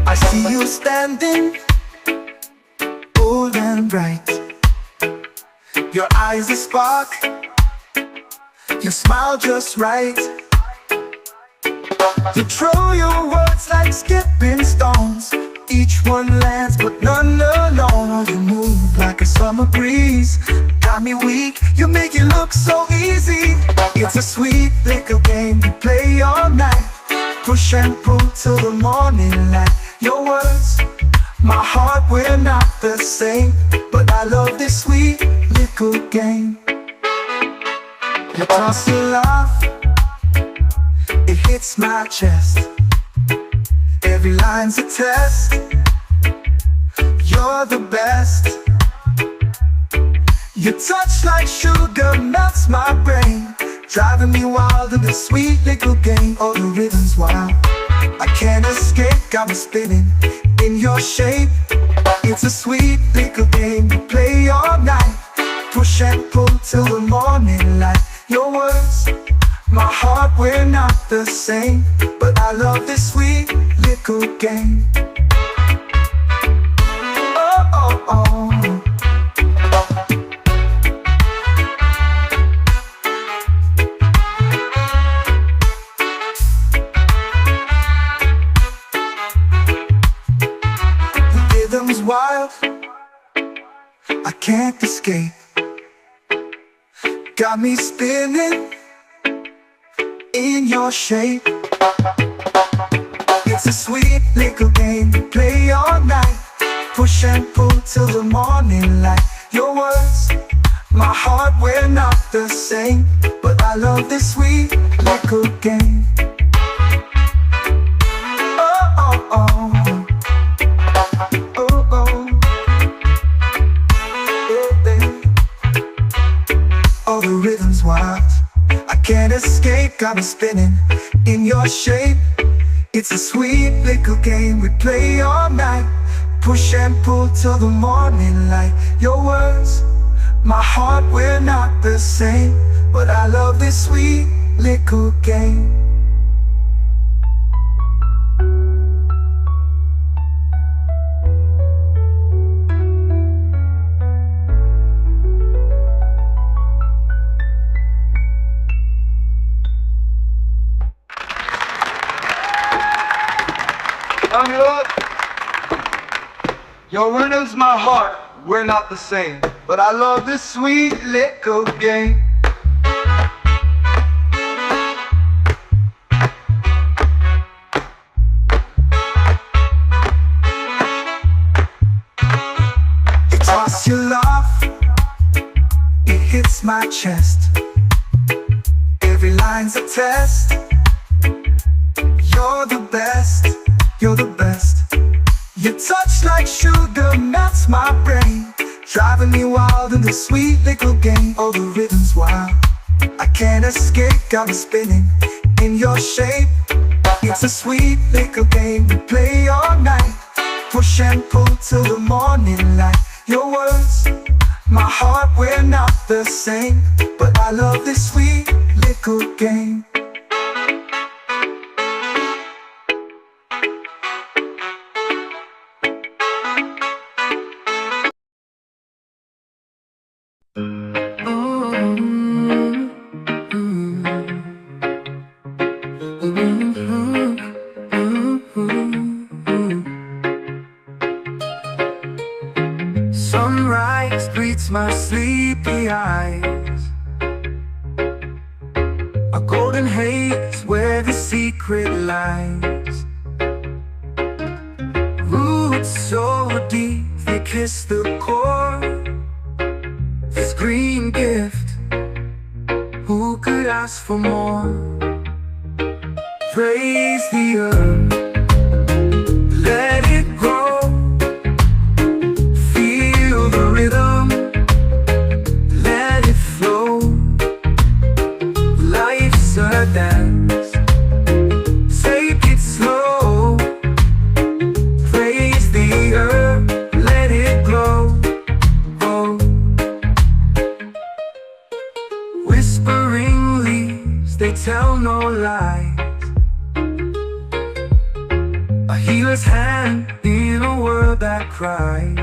I see you standing, bold and bright. Your eyes a spark, your smile just right. You throw your words like skipping stones. Each one lands but none alone. You move like a summer breeze, got me weak, you make it look so easy. It's a sweet little game we play all night. Push and pull till the morning light. Your words, my heart, we're not the same, but I love this sweet little game. You toss your laugh, it hits my chest. Every line's a test. You're the best. Your touch like sugar melts my brain, driving me wild in this sweet little game. Oh, the rhythm's wild, I can't escape, got me spinning in your shape. It's a sweet little game we play all night. Push and pull till the morning light. Your words, my heart, we're not the same, but I love this sweet little game. Oh, oh, oh. The rhythm's wild, I can't escape. Got me spinning in your shape. It's a sweet little game we play all night. Push and pull till the morning light. Your words, my heart, we're not the same, but I love this sweet little game. Oh, oh, oh. Oh, oh. Yeah, yeah. Oh, the rhythm's wild, I can't escape, got me spinning in your shape. It's a sweet little game we play all night. Push and pull till the morning light. Your words, my heart, we're not the same, but I love this sweet little game. Your rhythm's my heart, we're not the same, but I love this sweet little game. You toss your laugh, it hits my chest. Every line's a test. You're the best, you're the best. Your touch like sugar melts my brain, driving me wild in this sweet little game. Oh, the rhythm's wild, I can't escape, got me spinning in your shape. It's a sweet little game we play all night. Push and pull till the morning light. Your words, my heart, we're not the same, but I love this sweet little game. Sunrise greets my sleepy eyes, a golden haze where the secret lies. Roots so deep they kiss the core. This green gift, who could ask for more? Praise the earth, let it grow. Feel the rhythm, let it flow. Life's a dance, take it slow. Praise the earth, let it glow. our lives. A healer's hand in a world that cries.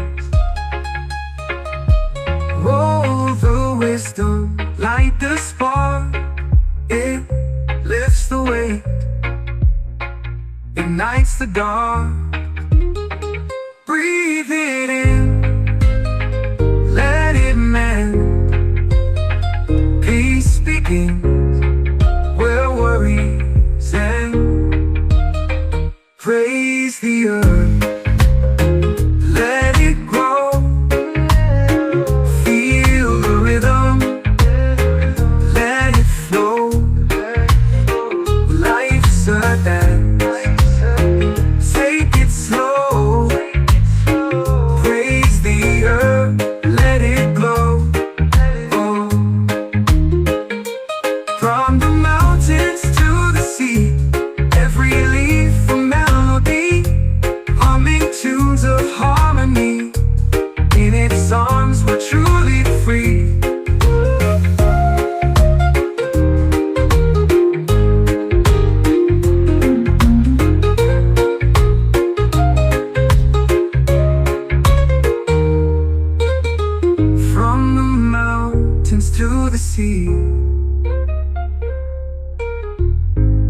Roll the wisdom, light the spark. It lifts the weight, ignites the dark. Breathe it in, let it mend. Peace begins where worries end. Praise the earth, let it grow. Feel the rhythm, let it flow. Life's a dance, take it slow. Praise the earth, let it glow. Oh. From the mountains to the sea, every leaf a melody, humming tunes of harmony. In its arms we're truly free. From the mountains to the sea,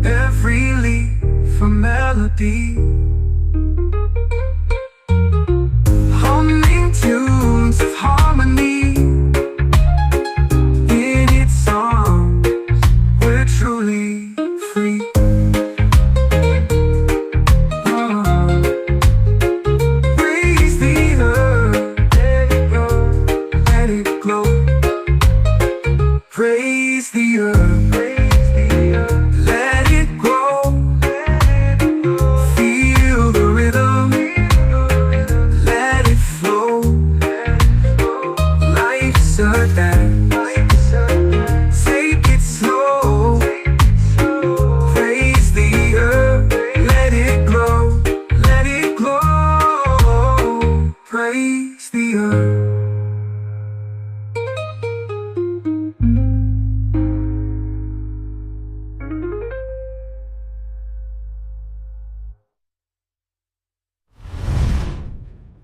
every leaf a melody, humming tunes of harmony. In its arms we're truly free. Oh. Praise the earth, let it go, let it glow. Praise the earth, let it grow. Feel the rhythm, let it flow. Life's a dance, take it slow. Praise the earth, let it glow, let it glow. Praise the earth.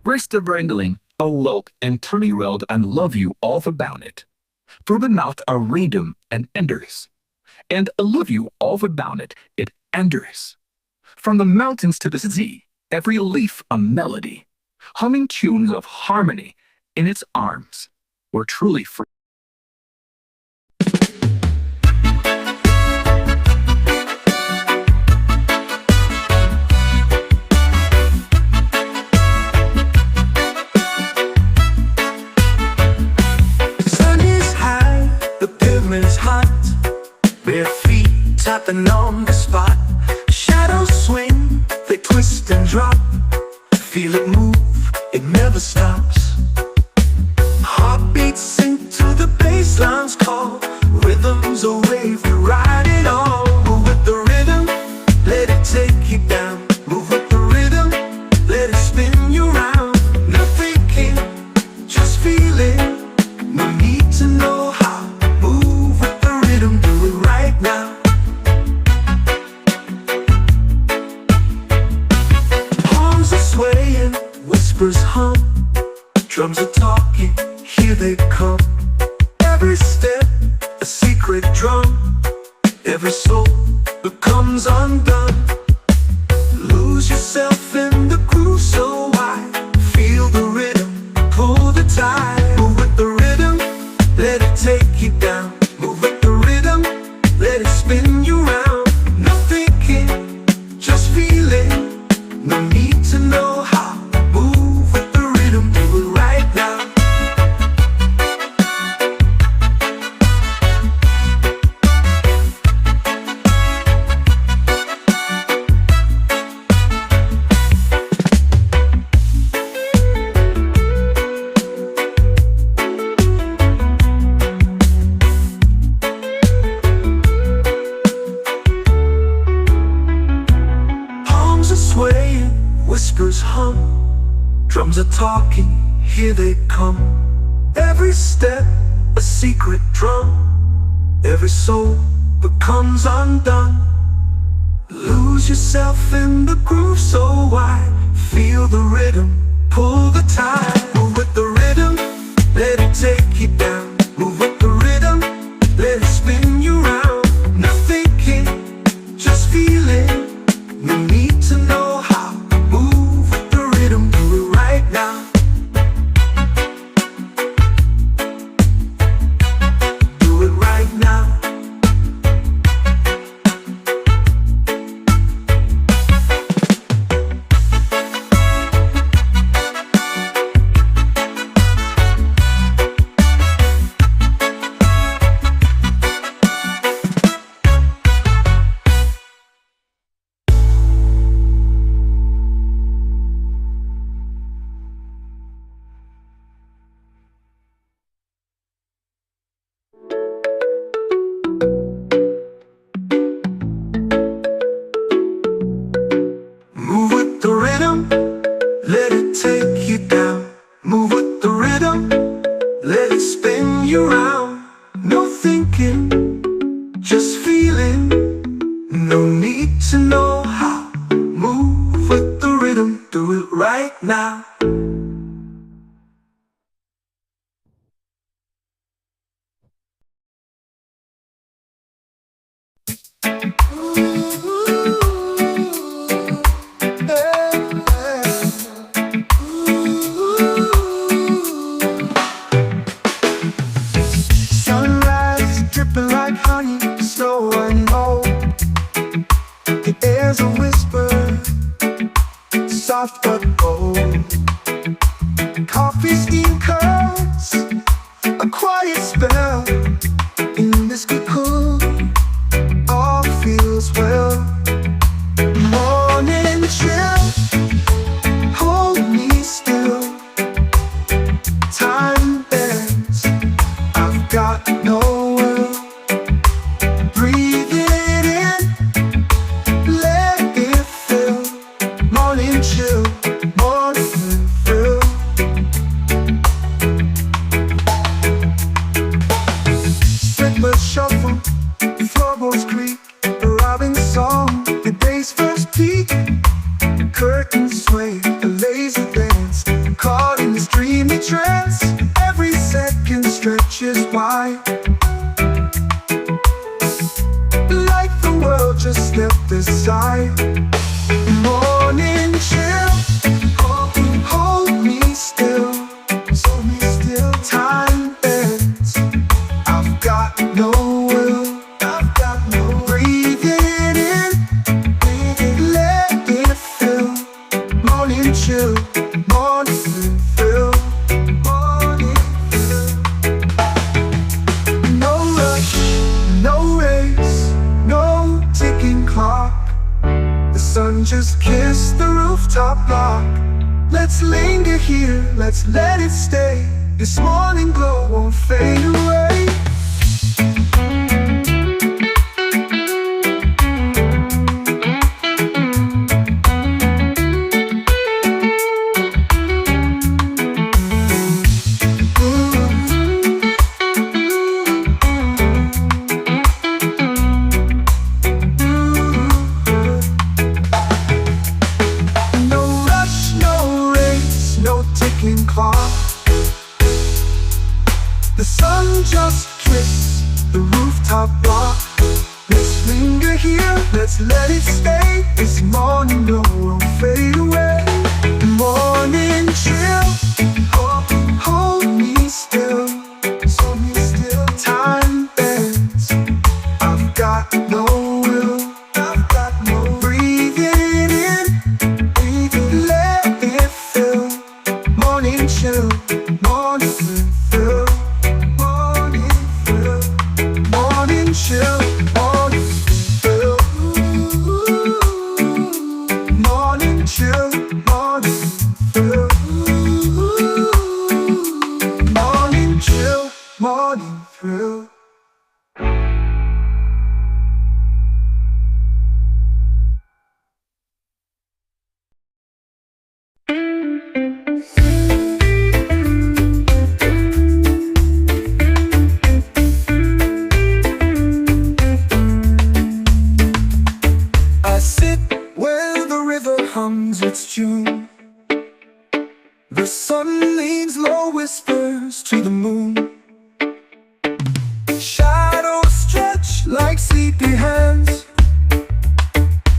Rest of wrangling, a look and turny world and love you all about it. For the mouth are rhythm and enders, and I love you all about it, it enders. From the mountains to the sea, every leaf a melody, humming tunes of harmony. In its arms we're truly free. Sun is high, the pavement's hot. Bare feet tapping on the spot. Shadows swing, they twist and drop. Feel it move, it never stops. Heartbeats sink to the bassline's call. Rhythms a wave, we ride it on. Move with the rhythm, let it take you down. Move with the rhythm, let it spin you round. No thinking, just feeling. No need to know how. Move with the rhythm, do it right now. Palms are swaying, whispers hum. Drums are talking, here they come. Every step, a secret drum. Every soul becomes undone. Lose yourself in the groove so wide. Feel the rhythm, pull the tide. Move with the rhythm, let it take you down. Move with the rhythm, let it spin you round. No thinking, just feeling. No need to know how. Move with the rhythm, do it right now. Palms are swaying, whispers hum. Drums are talking, here they come. Every step, a secret drum. Every soul becomes undone. Lose yourself in the groove so wide. Feel the rhythm, pull the tide. Move with the rhythm, let it take you down. Move with the rhythm, let it spin you round. No thinking, just feeling. No need to know how. Move with the rhythm, do it right now. Do it right now. Move with the rhythm, let it take you down. Move with the rhythm, let it spin you round. No thinking, just feeling. No need to know how. Move with the rhythm, do it right now. Sunrise dripping like honey, so I know the air's a whisper, soft but bold. Coffee steam curls, a quiet spell. In this cocoon, all feels well. Morning chill, hold me still. Time bends, I've got no will. Breathe it in, let it fill. Morning chill, morning thrill. Slipper shuffle, floorboards creak. A robin song, the day's first peak. Curtains sway, a lazy dance. Caught in this dreamy trance. Every second stretches wide, like the world just stepped aside. Morning chill, hold me still. Hold me still. Time bends, I've got no will. I've got no will. Breathe it in, let it fill. Morning chill, morning fill. Morning fill. No rush, no race, no ticking clock. The sun just kissed the rooftop block. Let's linger here, let's let it stay. This morning glow won't fade away. No rush, no race, no ticking clock. The sun just kissed the rooftop block. Let's linger here, let's let it stay. This morning glow won't fade away. Morning chill, hold me still. Hold me still. Time bends, I've got no will. I've got no will. Breathe it in, let it fill. Morning chill, morning fill. Morning fill. Morning chill, morning fill. Morning chill, morning fill. sings low whispers to the moon. Shadows stretch like sleepy hands,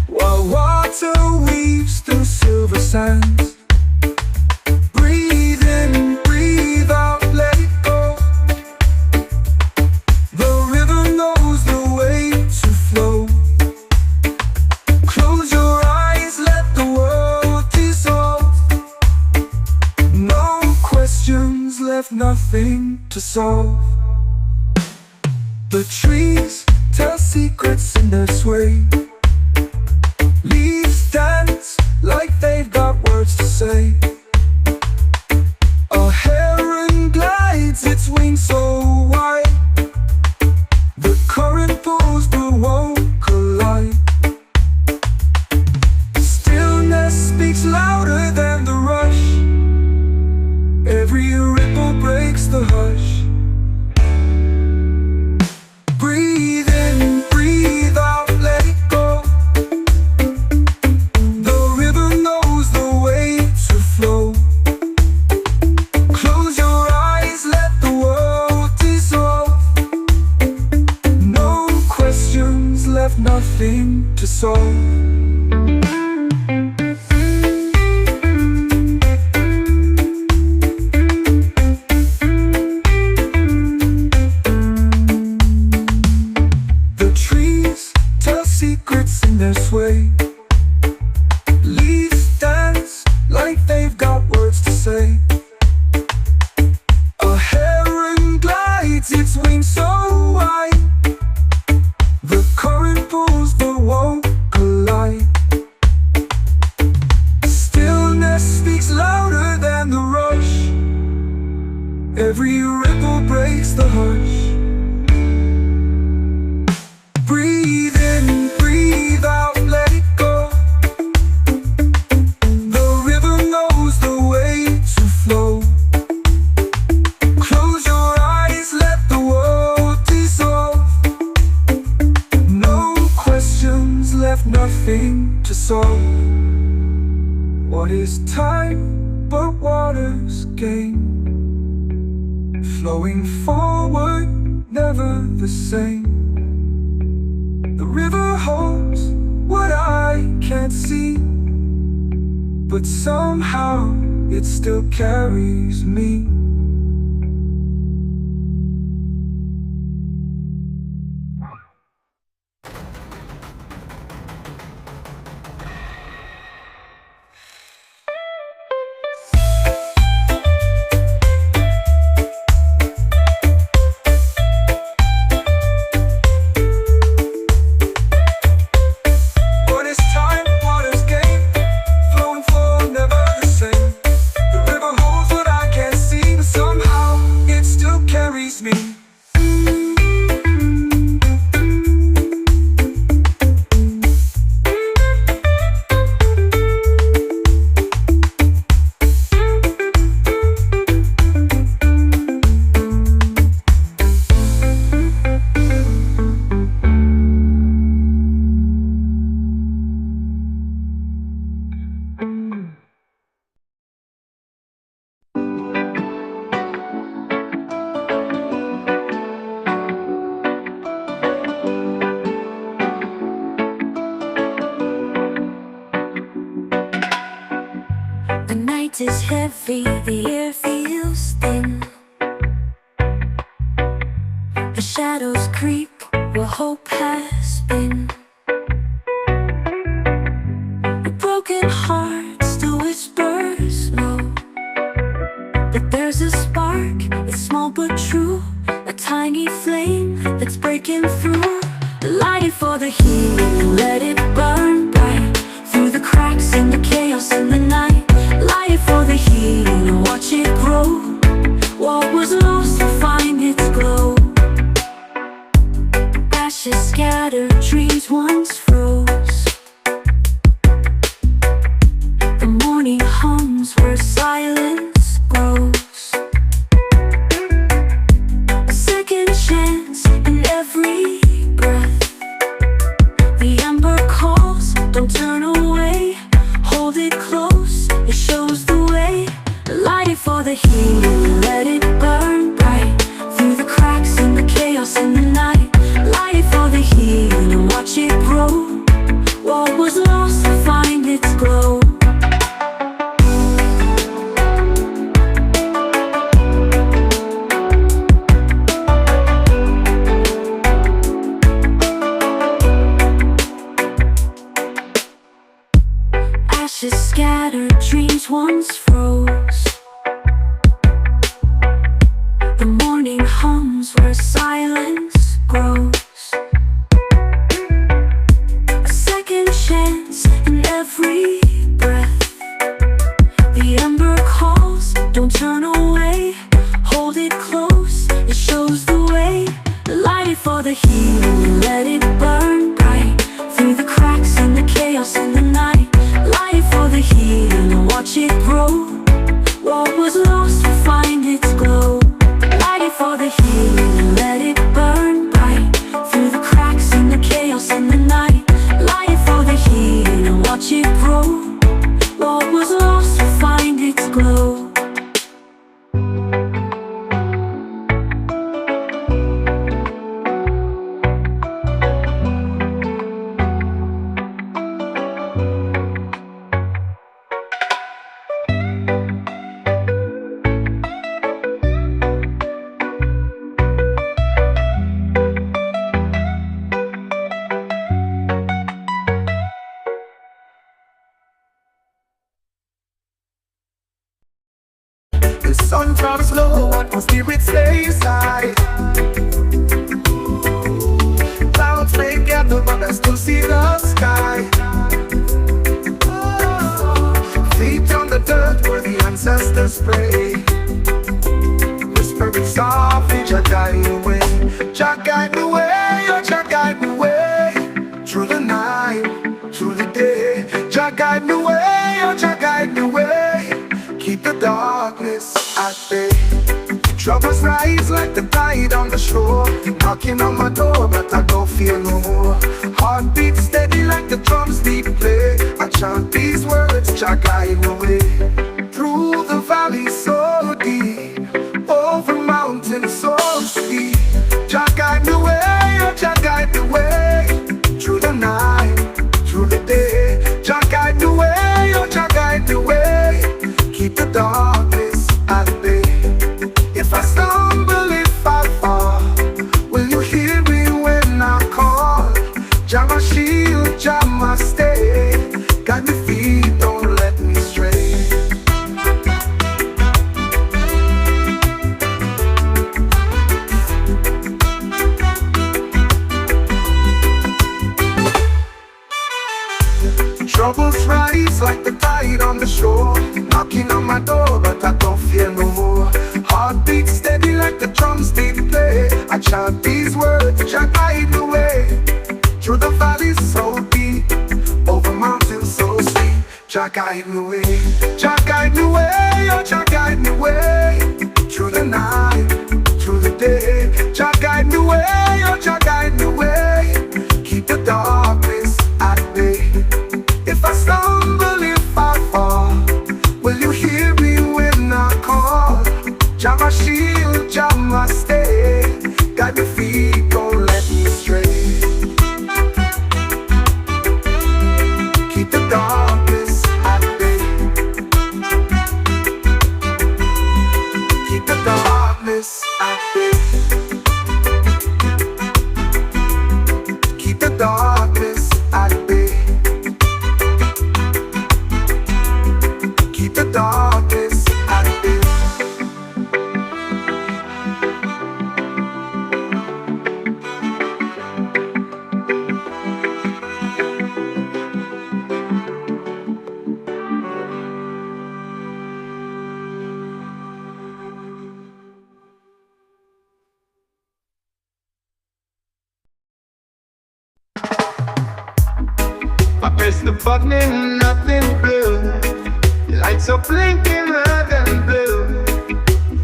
while water weaves through silver sands. Breathe in, breathe out, let it go. The river knows the way to flow. Close your eyes, let the world dissolve. No questions left, nothing to solve. The trees tell secrets in their sway. Leaves dance like they've got words to say. A heron glides, its wings so wide. The current pulls but won't collide. Stillness speaks louder than the rush. Every ripple breaks the hush. Breathe in, breathe out, let it go. The river knows the way to flow. Close your eyes, let the world dissolve. No questions left, nothing to solve. Secrets in their sway. Leaves dance like they've got words to say. A heron glides, its wings so wide. The current pulls but won't collide. Stillness speaks louder than the rush. Every ripple breaks the hush. Breathe in, breathe out, let it go. The river knows the way to flow. Close your eyes, let the world dissolve. No questions left, nothing to solve. What is time but water's game? Flowing forward, never the same. The river holds what I can't see, but somehow it still carries me. The night is heavy, the air feels thin. The shadows creep where hope has been. A broken heart still whispers low, but there's a spark, it's small but true. A tiny flame that's breaking through. Light it for the healing, let it burn bright through the cracks in the chaos in the night. Light it for the healing and watch it grow. What was lost will find its glow. Ashes scattered, dreams once froze. The morning hums where silence grows. A second chance in every breath. The ember calls, don't turn away. Hold it close, it shows the way. Light it for the healing. and let it burn bright through the cracks and the chaos in the night. Light it for the heat and watch it grow. What was lost to find its glow. Ashes scattered, dreams once froze. The morning hums where silence grows. A second chance in every breath. The ember calls, don't turn away. Hold it close, it shows the way. Light it for the heat and let it burn bright through the cracks and the chaos in the night. Light it for the heat and watch it grow. What was lost will find its glow. Light it for the heat and let it burn bright through the cracks and the chaos in the night. Light it for the heat and watch it grow. What was lost will find its glow. The sun drops low, my spirit stays high. Clouds may gather, but I still see the sky. Feet on the dirt where the ancestors pray. Whispering softly, Jah guide the way. Jah guide the way, oh Jah guide the way. Through the night, through the day. Jah guide the way, oh Jah guide the way. Keep the darkness at bay. Troubles rise like the tide on the shore. Knocking on my door, but I don't feel no more. Heartbeat steady like the drums deep play. I chant these words, Jah guide the way. Through the valley so deep, over mountains so steep. Jah guide the way, oh Jah guide the way. Through the night, through the day. Jah guide the way, oh Jah guide the way. Keep the darkness at bay. If I stumble, if I fall, will you hear me when I call? Jah my shield, Jah my stay. Guide me feet, don't let me stray. Troubles rise like the tide on the shore. Knocking on my door, but I don't fear no more. Heartbeat steady like the drums they play. I chant these words, Jah guide the way. Through the valleys so deep, over mountains so steep. Jah guide the way, Jah guide the way, oh Jah guide the way. Through the night, through the day. Jah guide the way, oh Jah guide the way. Keep the darkness at bay. If I stumble, if I fall, will you hear me when I call? Jah my shield, Jah my stay. Guide me feet, don't let me stray. Keep the darkness at bay. Keep the darkness at bay. Keep the darkness at bay. Keep the darkness at bay. I press the button and nothing blue. Lights are blinking red and blue.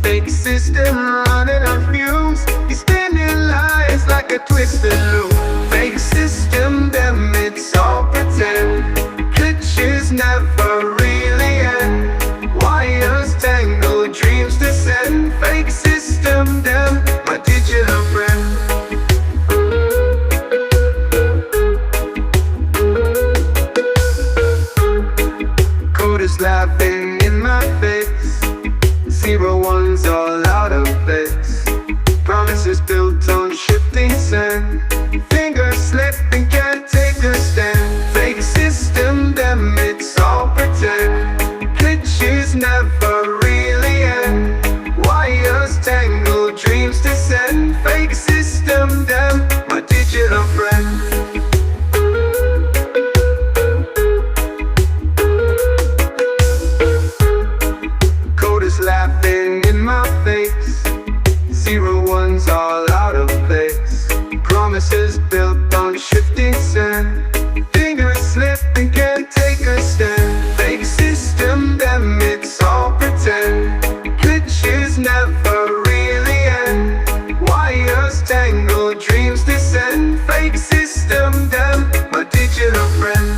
Fake system running on fumes. You're standing lies like a twisted loop. Fake system, them it's all pretend. Glitches never really end. Wires tangle, dreams descend. tangled dreams descend. Fake system, them, my digital friend. Code is laughing in my face. 0-1's all out of place. Promises built on shifting sand. Fingers slip and can't take a stand. Fake system, them, it's all pretend. Glitches never really end. Wires tangle, dreams descend. Fake system, them, my digital friend.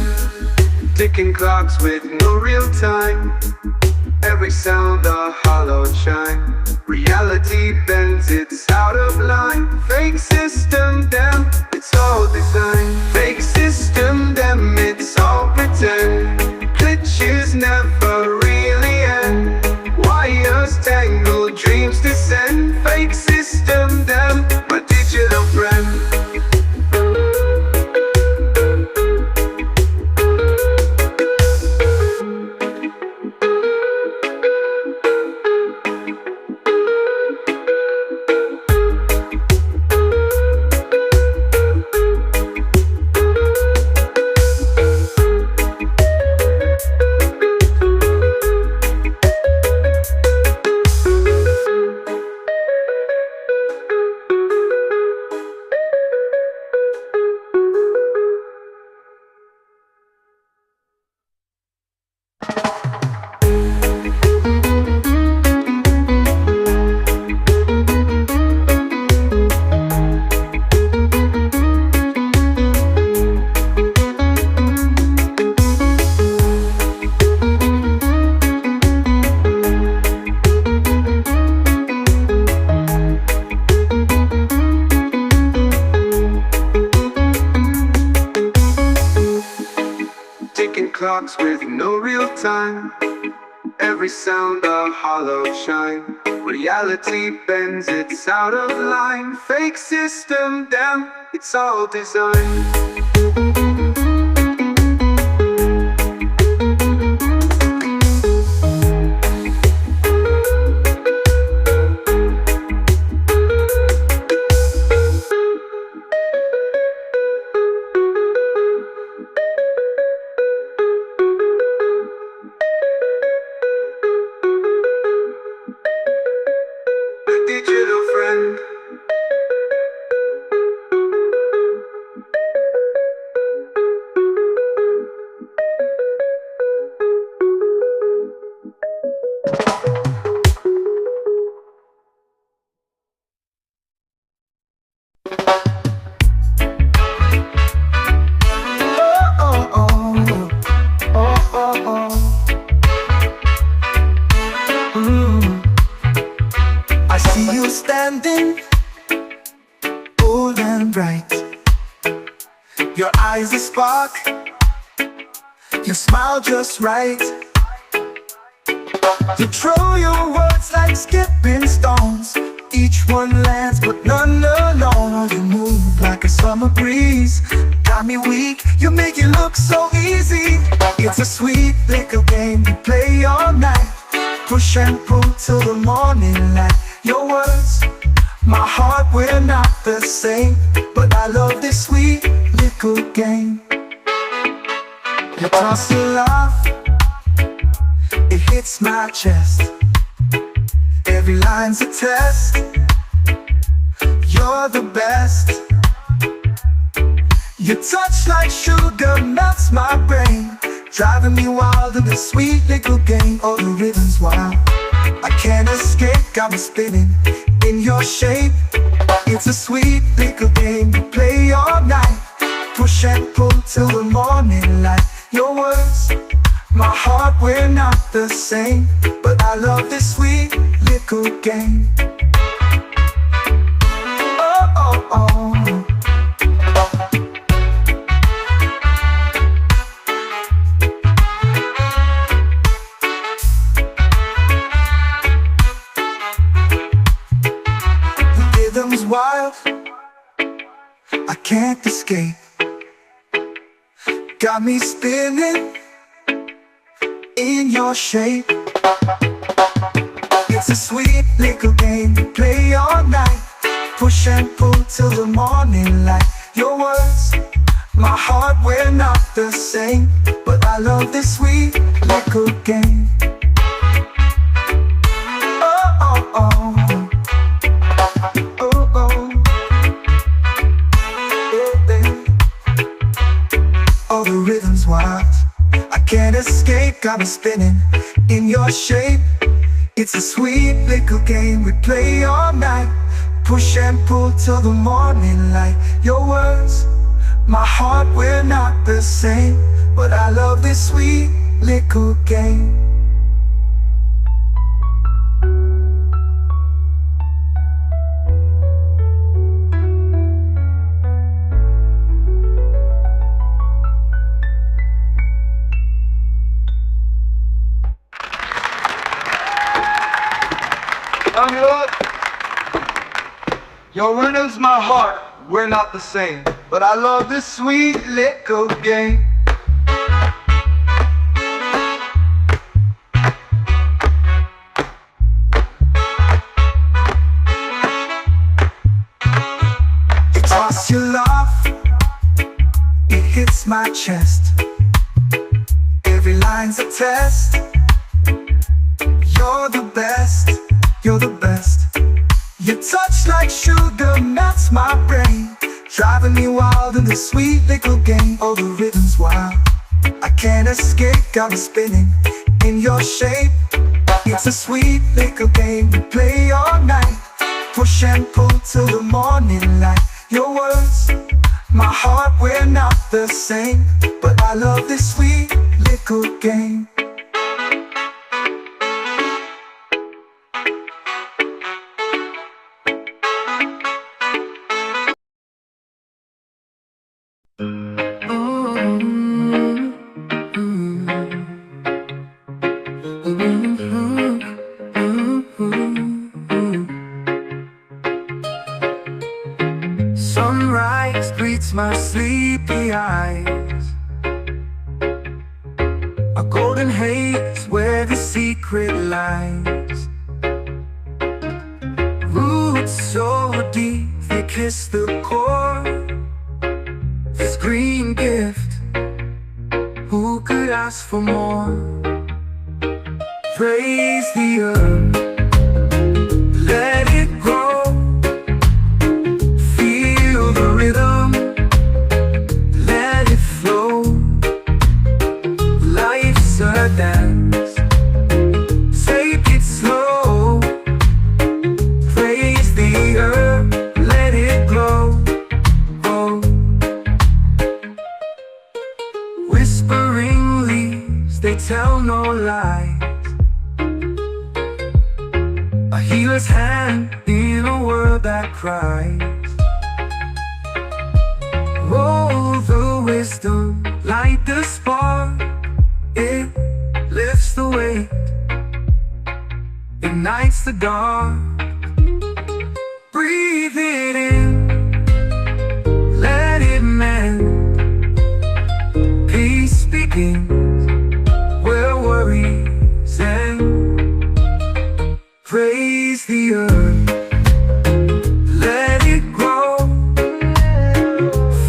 Ticking clocks with no real time. Every sound a hollow chime. Reality bends, it's out of line. Fake system, them, it's all design. Fake system, them, it's all pretend. Glitches never really end. Wires tangle, dreams descend. Fake system, them, my digital friend. Clocks with no real time. Every sound a hollow chime. Reality bends, it's out of line. Fake system, damn, it's all designed. Digital friend. Standing bold and bright, your eyes a spark, your smile just right. You throw your words like skipping stones. Each one lands but none alone. You move like a summer breeze. Got me weak, you make it look so easy. It's a sweet little game you play all night. Push and pull till the morning light. Your words, my heart, we're not the same, but I love this sweet little game. You toss a laugh, it hits my chest. Every line's a test. You're the best. Your touch like sugar melts my brain, driving me wild in this sweet little game. Oh, the rhythm's wild, I can't escape, got me spinning in your shape. It's a sweet little game you play all night. Push and pull till the morning light. Your words, my heart, we're not the same, but I love this sweet little game. Oh, oh, oh. Wild, I can't escape. Got me spinning in your shape. You It's a sweet little game we play all night. Push and pull till the morning light. Your words, my heart, we're not the same, but I love this sweet little game. Oh, oh, oh. Oh, oh. Oh, babe. All the rhythms wild, I can't escape, got me spinning in your shape. It's a sweet little game we play all night. Push and pull till the morning light. Your words, my heart, we're not the same, but I love this sweet little game. Your rhythm's my heart, we're not the same, but I love this sweet little game. You toss your love, it hits my chest. Every line's a test. You're the best, you're the best. Your touch like sugar melts my brain, driving me wild in this sweet little game. Oh, the rhythm's wild, I can't escape, got me spinning in your shape. It's a sweet little game we play all night. Push and pull till the morning light. Your words, my heart, we're not the same, but I love this sweet little game. Sunrise greets my sleepy eyes, a golden haze where the secret lies. Roots so deep they kiss the core. This green gift, who could ask for more? Praise the earth, let it grow. Feel the rhythm, let it flow. Life's a dance, take it slow. Praise the earth, let it glow. Oh. Whispering leaves, they tell no lies. A healer's hand in a world that cries. Roll the wisdom, light the spark. It lifts the weight, ignites the dark. Breathe it in, let it mend. Peace begins where worries end. Praise the earth, let it grow.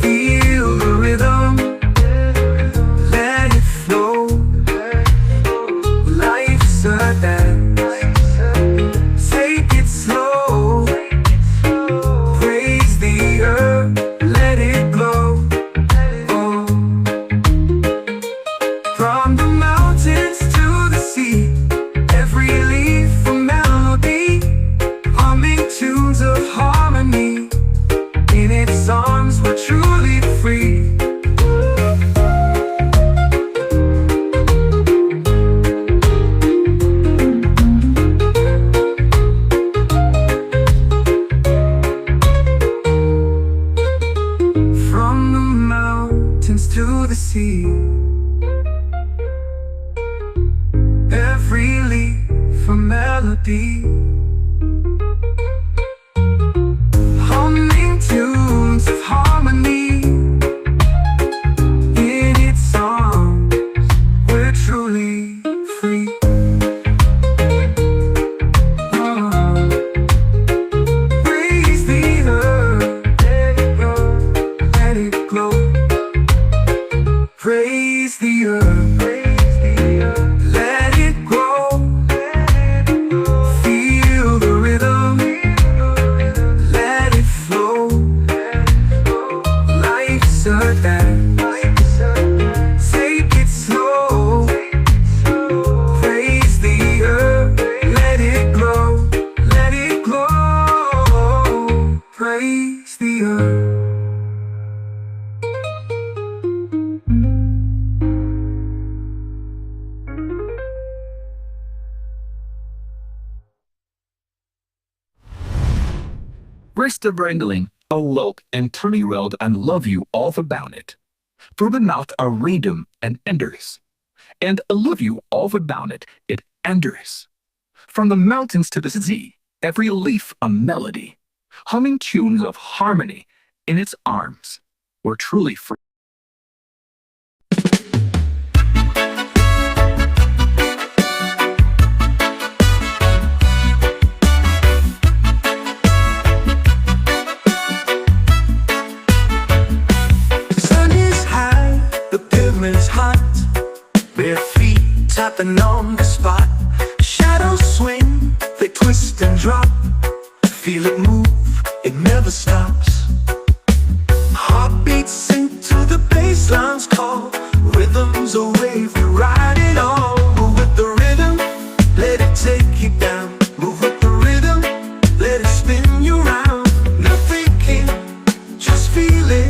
Feel the rhythm, let it flow. Life's a dance, take Wrist brangling, a look and turning round and love you all about it. Through the mouth a rhythm and enders. And I love you all about it, it enders. From the mountains to the sea, every leaf a melody, humming tunes of harmony in its arms. We're truly free. Sun is high, the pavement's hot. Bare feet tapping on the spot. Shadows swing, they twist and drop. Feel it move, it never stops. Heartbeats sink to the bassline's call. Rhythms a wave, we ride it on. Move with the rhythm, let it take you down. Move with the rhythm, let it spin you round. No thinking, just feeling.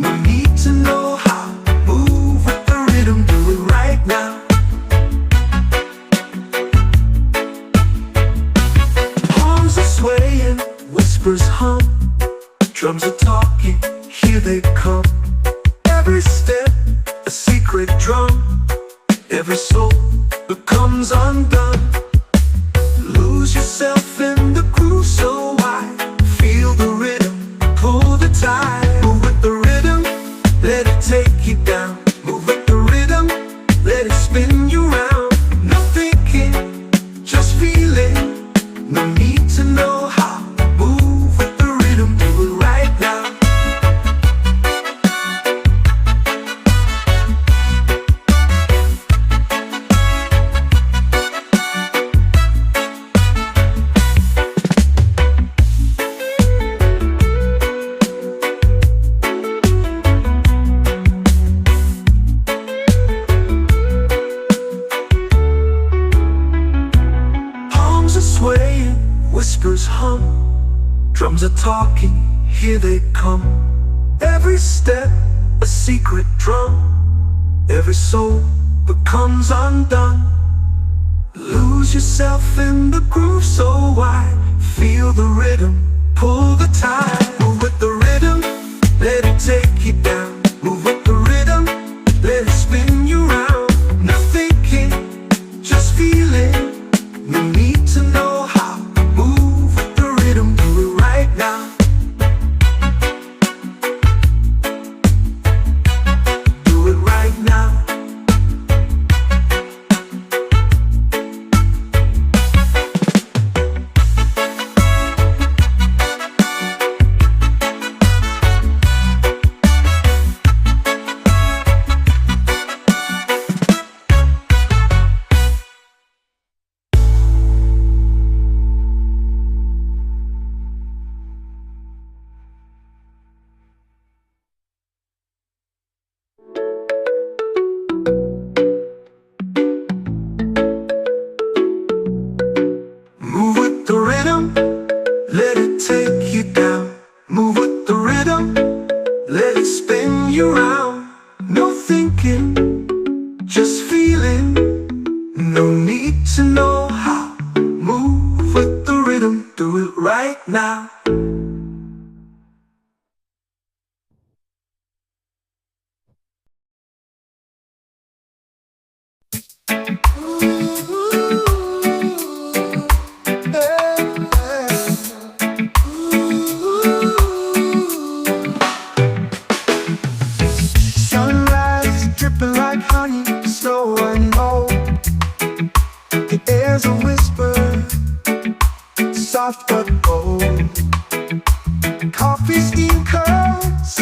No need to know how. Move with the rhythm, do it right now. Palms are swaying, whispers hum. Drums are talking, here they come. Every step, a secret drum. Every soul becomes undone. Lose yourself in the groove so wide. Feel the rhythm, pull the tide. Move with the rhythm, let it take you down. Move with the rhythm, let it spin you round. No thinking, just feeling. No need to know how. Move with the rhythm, do it right now. Palms are swaying, whispers hum. Drums are talking, here they come. Every step, a secret drum. Every soul becomes undone. Lose yourself in the groove so wide. Feel the rhythm, pull the tide. Move with the rhythm, let it take you down. Move with the rhythm, let it spin you round. No thinking, just feeling. No need to know how. Move with the rhythm, do it right now. Do it right now. Move with the rhythm, let it take you down. Move with the rhythm, let it spin you round. No thinking, just feeling. No need to know how. Move with the rhythm, do it right now. Sunrise dripping like honey, slow and low. The air's a whisper, soft but bold. Coffee steam curls,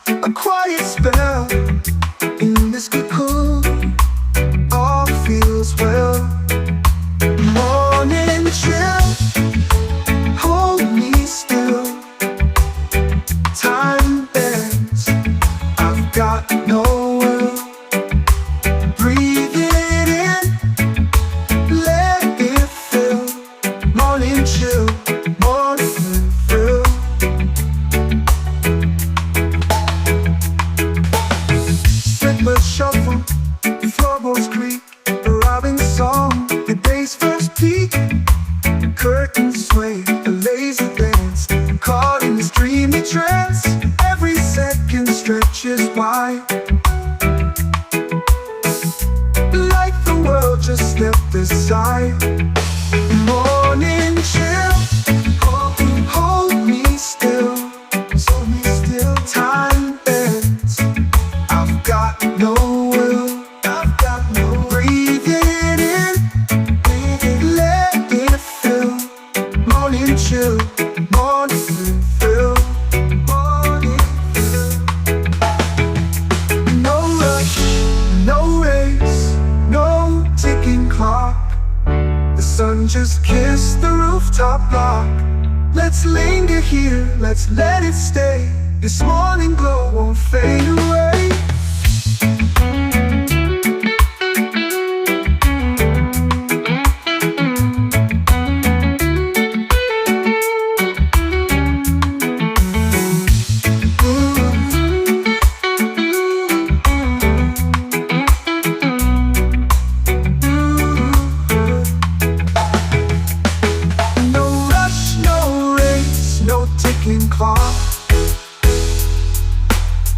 a quiet spell. In this cocoon, all feels well. Morning chill, hold me still. Time bends, I've got no will. Breathe it in, let it fill. Morning chill, morning thrill. Let's linger here, let's let it stay. This morning glow won't fade away.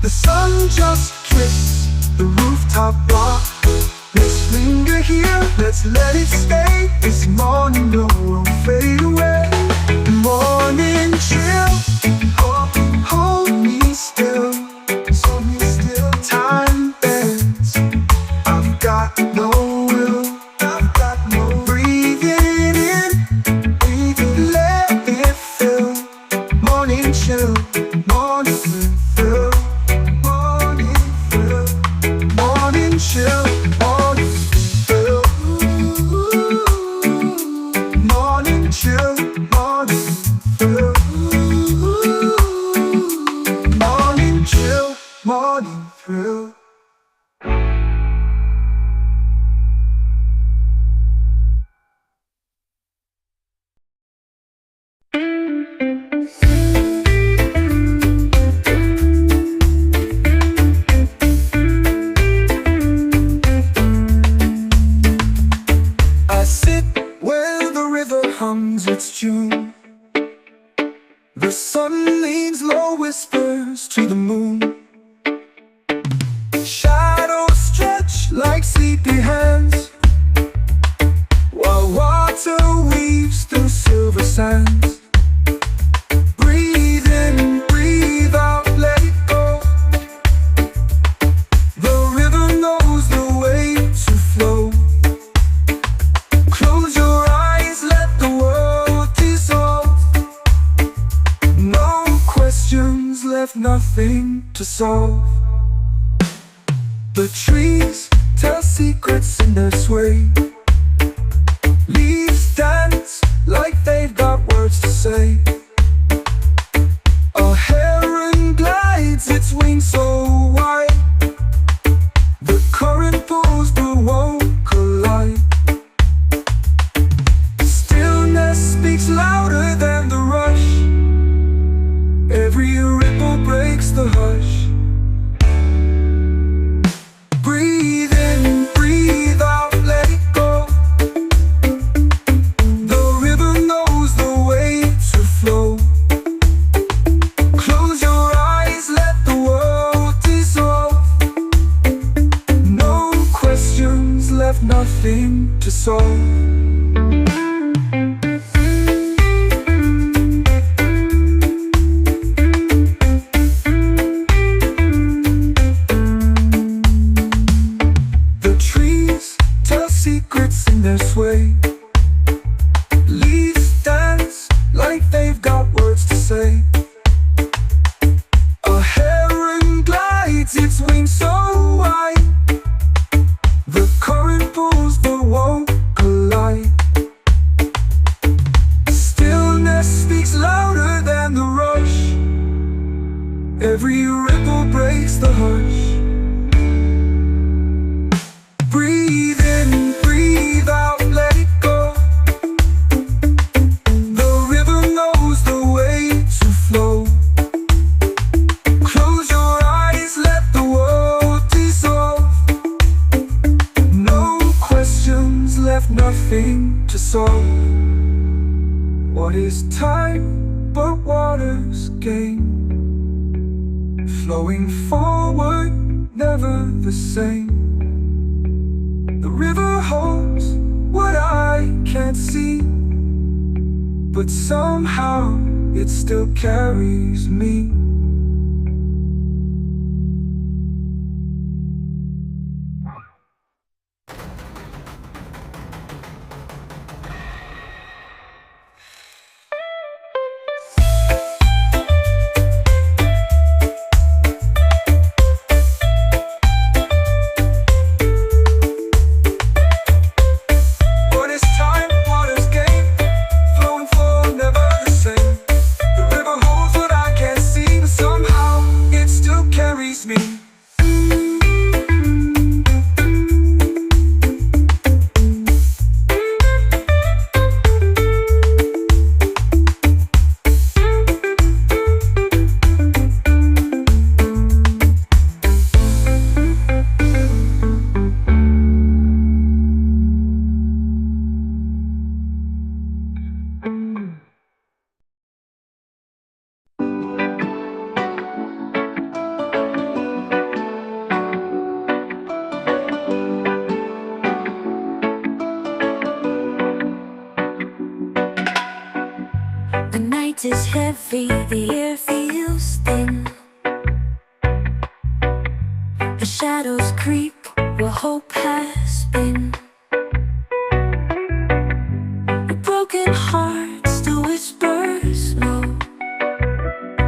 The sun just kissed the rooftop block. Let's linger here, let's let it stay. This morning glow won't fade away. Morning chill, oh, hold me still. Hold me still, time bends. I've got no will, I've got no breathing in, breathing, let it fill. Morning chill, morning fill. Chill, morning fill. Morning chill, morning fill. Morning chill, morning fill. It's June. The sun leans low, whispers to the moon. Shadows stretch like sleepy hands, while water weaves through silver sands. Breathe in, breathe out, let it go. The river knows the way to flow. Close your eyes, let the world dissolve. No questions left, nothing to solve. The trees tell secrets in their sway. Leaves dance like they've got words to say. A heron glides, its wings so wide. The current pulls but won't collide. Speaks louder than the rush. Every ripple breaks the hush. Breathe in, breathe out, let it go. The river knows the way to flow. Close your eyes, let the world dissolve. No questions left, nothing to solve. Sway. Leaves dance like they've got words to say. A heron glides, its wings so wide. The current pulls but won't collide. Stillness speaks louder than the rush. Every ripple breaks the hush. Breathe in, breathe out, let it go. The river knows the way to flow. Close your eyes, let the world dissolve. No questions left, nothing to solve. What is time but water's game? Flowing forward, never the same. The river holds what I can't see, but somehow it still carries me. What is time? Water's game, flowing forward, never the same. heart is heavy, the air feels thin. The shadows creep where hope has been. A broken heart still whispers low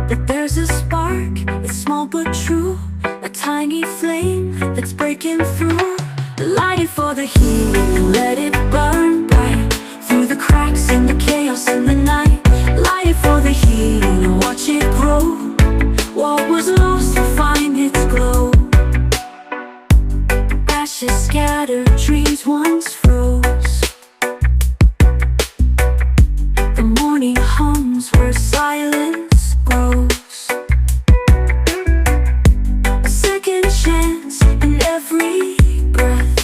that there's a spark, it's small but true, a tiny flame that's breaking through. Light it for the heat and let it burn bright through the cracks in the chaos in the night. Light it for the heat and watch it grow. What was lost will find its glow. Ashes scattered, dreams once froze. The morning hums where silence grows. A second chance in every breath.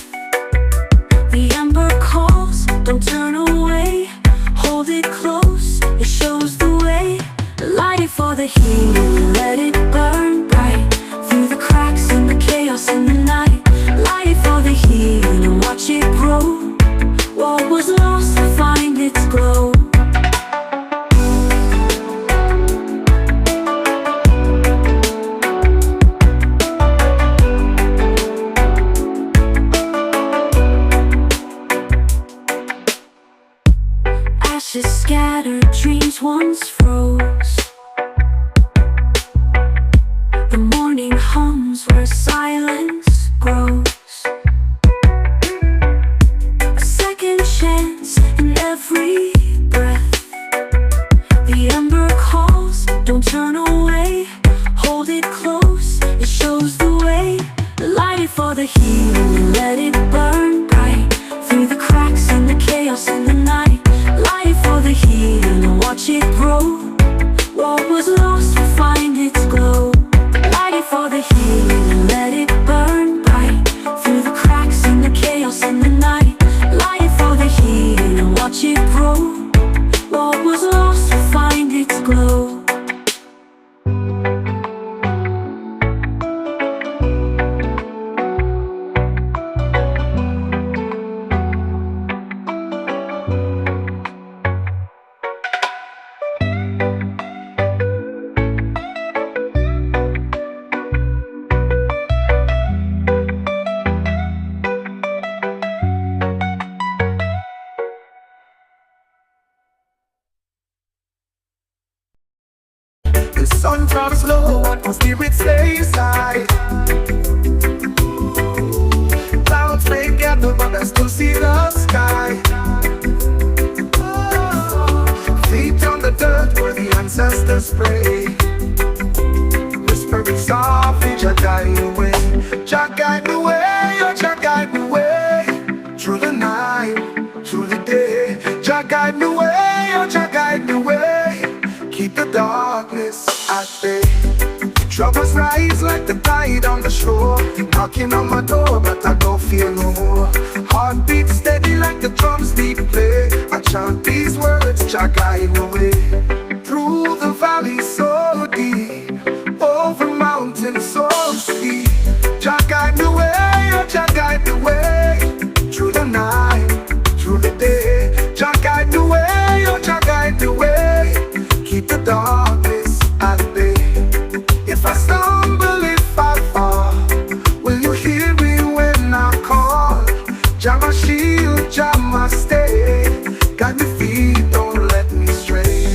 The ember calls, don't turn away. Hold it close, it shows the way. Light it for the heat and let it burn bright through the cracks in the chaos in the night. Light it for the heat and watch it grow. What was lost will find its glow. Ashes scattered, dreams once froze. The morning hums where silence grows. A second chance in every breath. The ember calls, don't turn away. Hold it close, it shows the way. Light it for the heat and let it burn bright through the cracks in the chaos in the night. Light it for the heat and watch it grow. What was lost will find its glow. Light it for the heat and let it burn bright through the cracks in the chaos in the night. Light it for the heat and watch it grow. What was lost will find its glow. The sun travels low, my spirit stays high. Clouds may gather, but I still see the sky. Feet on the dirt where the ancestors pray. Whispering softly, Jah guide the way. Jah guide the way, oh Jah guide the way. Through the night, through the day. Jah guide the way, oh Jah guide the way. Keep the darkness at bay. Troubles rise like the tide on the shore. Knocking on my door, but I don't feel no more. Heartbeat steady like the drums beat play. I chant these words, Jah guide the way. Through the valley so deep, over mountains so steep. Jah guide the way, oh Jah guide the way. Through the night, through the day. Jah guide the way, oh Jah guide the way. Keep the darkness at bay. If I stumble, if I fall, will you hear me when I call? Jah my shield, Jah my stay. Guide me feet, don't let me stray.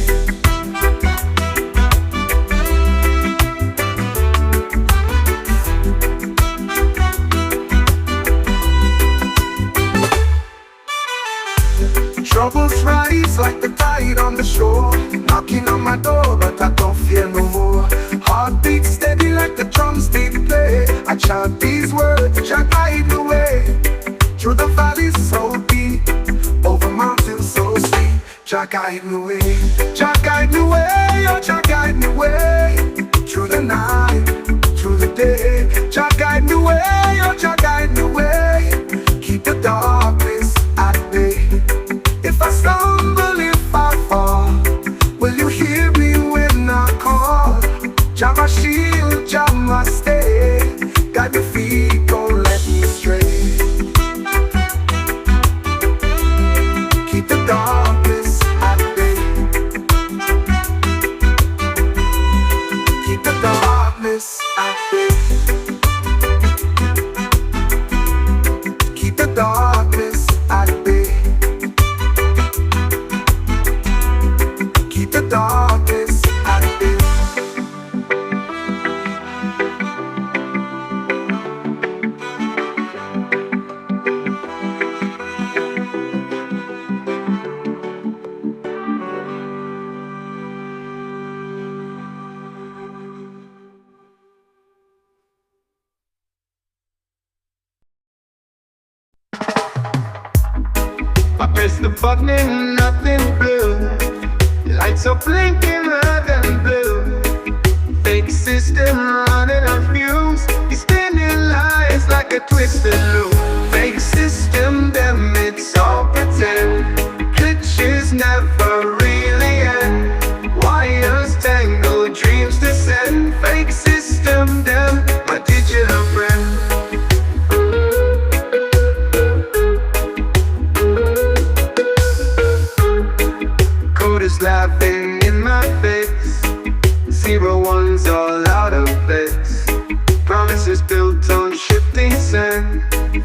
Troubles rise like the tide on the shore. Knocking on my door, but I don't fear no more. Heartbeat steady like the drums they play. I chant these words, Jah guide the way. Through the valleys so deep, over mountains so steep. Jah guide the way, Jah guide the way, oh Jah guide the way. Through the night, through the day. Jah guide the way, oh Jah guide the way. Keep the darkness at bay. If I stumble, if I fall, will you hear me when I call? Jah my shield, Jah my stay. Guide me feet, don't let me stray. Keep the darkness at bay. Press the button and nothing blue. Lights are blinking red and blue. Fake system running on fumes. He's spinning lies like a twisted loop. Fake system, them it's all pretend. Glitches never really end. Wires tangle, dreams descend. Fake system, them my digital friend. Coders laughing in my face. 0 1s all out of place. Promises built on shifting sand.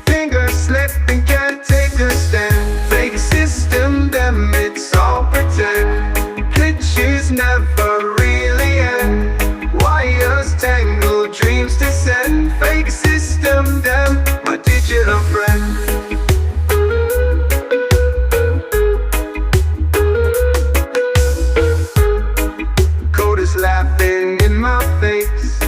Fingers slipping, can't take a stand. Fake system, them it's all pretend. Glitches never really end. Wires tangle, dreams descend. Fake system, them my digital friend. Coders laughing in my face.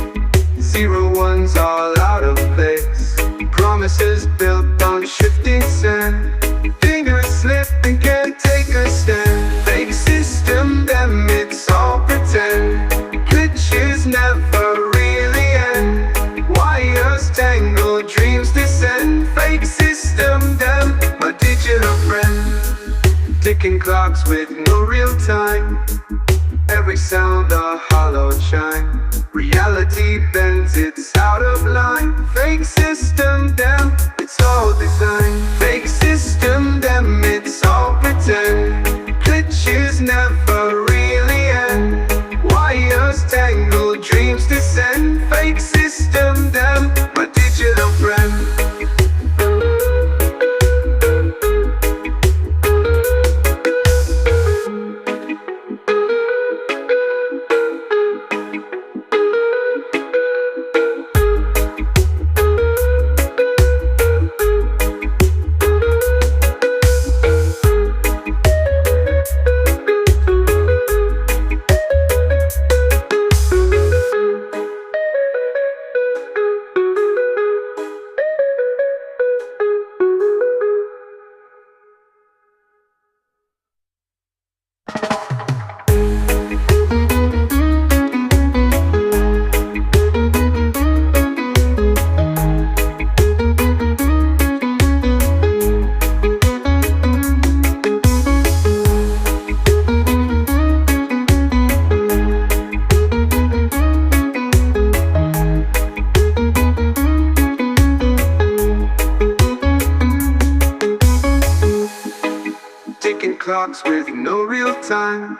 0 1s all out of place. Promises built on shifting sand. Fingers slipping, can't take a stand. Fake system, them it's all pretend. Glitches never really end. Wires tangle, dreams descend. Fake system, them my digital friend. Ticking clocks with no real time. Every sound a hollow chime. Reality bends, it's out of line. Fake system, them, it's all design. Fake system, them, it's all pretend. Glitches never really end. Wires tangle, dreams descend. Fake system, them, my digital friend. Clocks with no real time.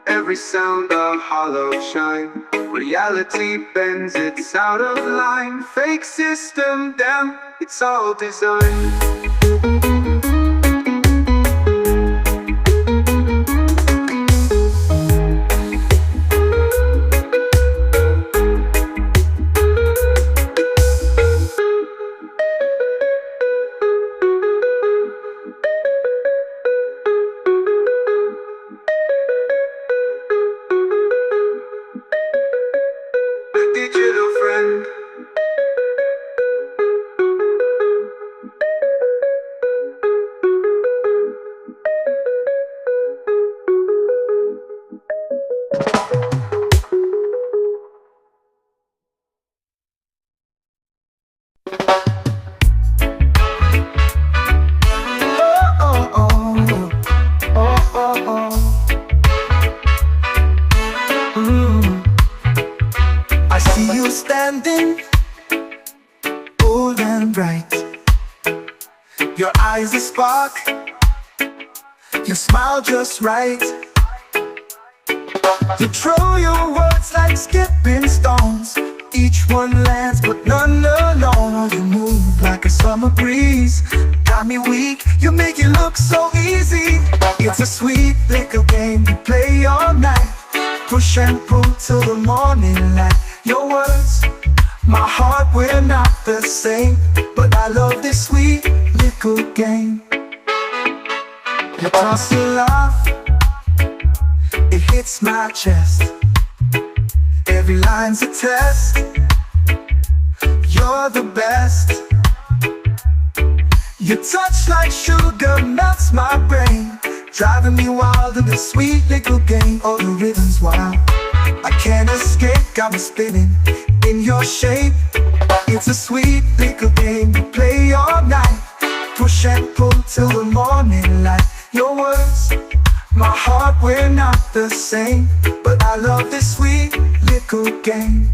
Every sound a hollow chime. Reality bends, it's out of line. Fake system, damn, it's all designed. Digital friend. I see you standing, bold and bright. Your eyes a spark, you smile just right. You throw your words like skipping stones. Each one lands but none alone. You move like a summer breeze. Got me weak, you make it look so easy. It's a sweet little game you play all night. Push and pull till the morning light. Your words, my heart, we're not the same, but I love this sweet little game. You toss a laugh, it hits my chest. Every line's a test. You're the best. Your touch like sugar melts my brain, driving me wild in this sweet little game. All the rhythms wild, I can't escape, got me spinning in your shape. It's a sweet little game we play all night, push and pull till the morning light. Your words, my heart, we're not the same, but I love this sweet little game.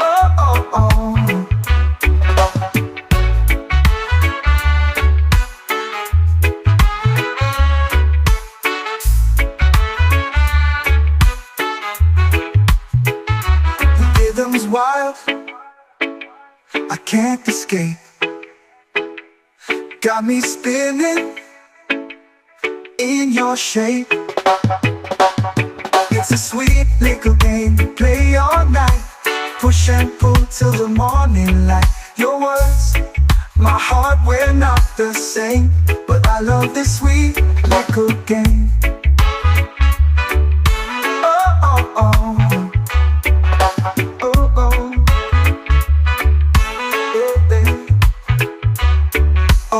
Oh, oh, oh. Wild, I can't escape, got me spinning in your shape. It's a sweet little game we play all night, push and pull till the morning light. Your words, my heart, we're not the same, but I love this sweet little game. Oh, oh, oh.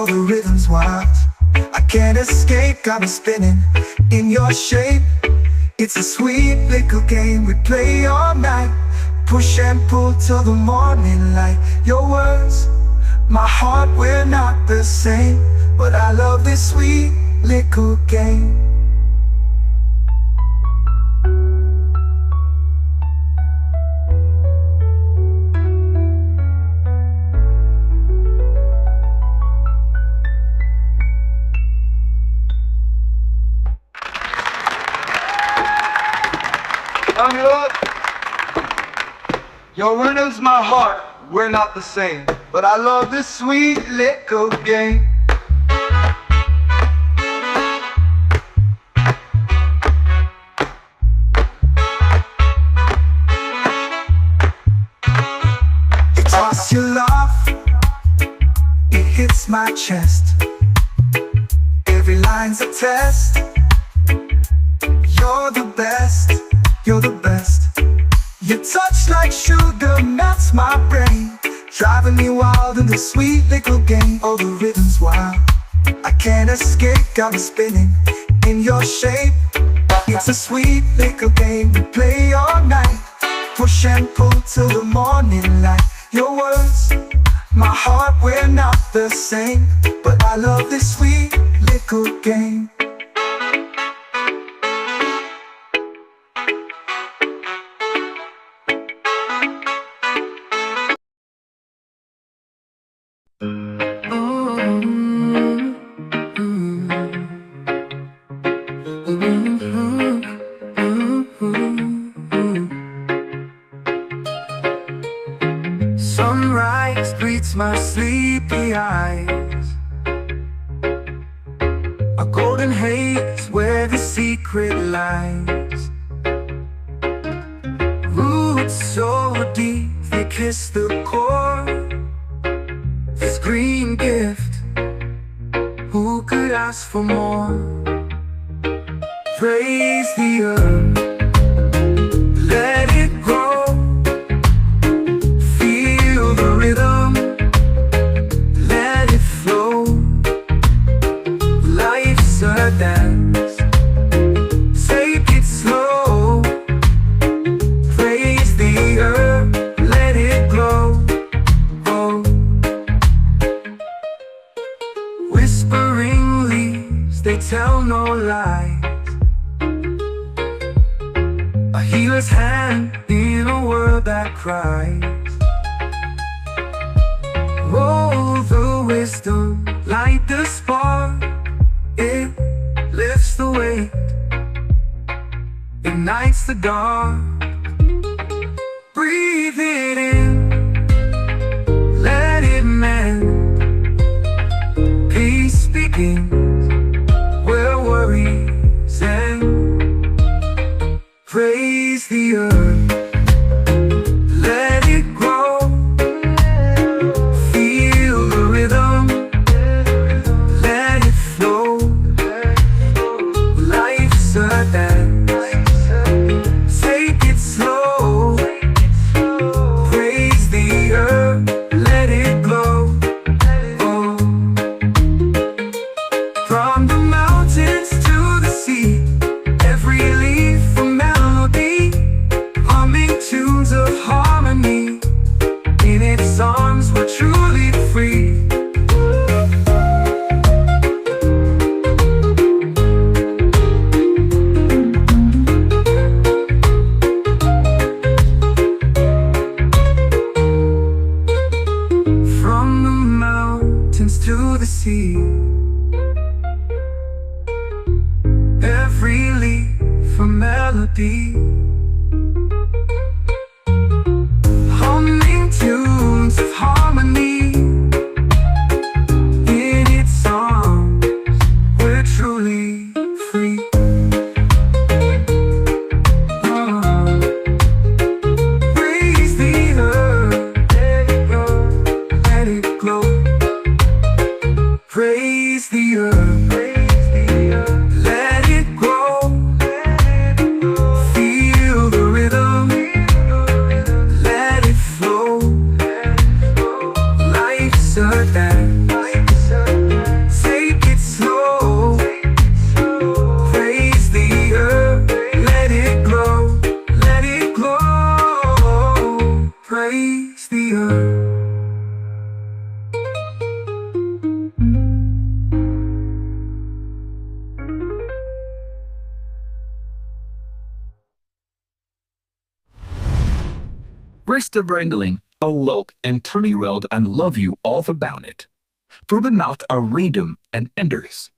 The rhythm's wild, I can't escape, got me spinning in your shape. It's a sweet little game we play all night, push and pull till the morning light. Your words, my heart, we're not the same, but I love this sweet little game. Your rhythm's my heart, we're not the same, but I love this sweet little game. You toss your laugh, it hits my chest. Every line's a test. You're the best, you're the best. Your touch like sugar melts my brain, driving me wild in this sweet little game. All the rhythms wild, I can't escape, got me spinning in your shape. It's a sweet little game we play all night, push and pull till the morning light. Your words, my heart, we're not the same, but I love this sweet little game. Sunrise greets my sleepy eyes, a golden haze where the secret lies. Roots so deep they kiss the core. This green gift, who could ask for more? Praise the earth, let it grow. Feel the rhythm, let it flow. Life's a dance, take it slow. Praise the earth, let it glow. Oh. Whispering leaves, they tell no lies. A healer's hand in a world that cries. Roll the wisdom, light the spark. It lifts the weight, ignites the dark. Breathe it in, let it mend. Peace begins where worries end. Praise the earth, let it grow. Feel the rhythm, let it flow. Life's a dance, take it slow. Praise the earth, let it glow. melody, humming tunes of harmony. In its arms, we're truly free. Praise the earth, let it go, let it glow. Praise the earth, let it grow. Feel the rhythm, let it flow. Life's a dance, take it slow. Praise the earth, let it grow, let it glow. Praise the earth. Wrist the brandling, a look and turny road and love you all about it. Through the mouth are rhythm and enders,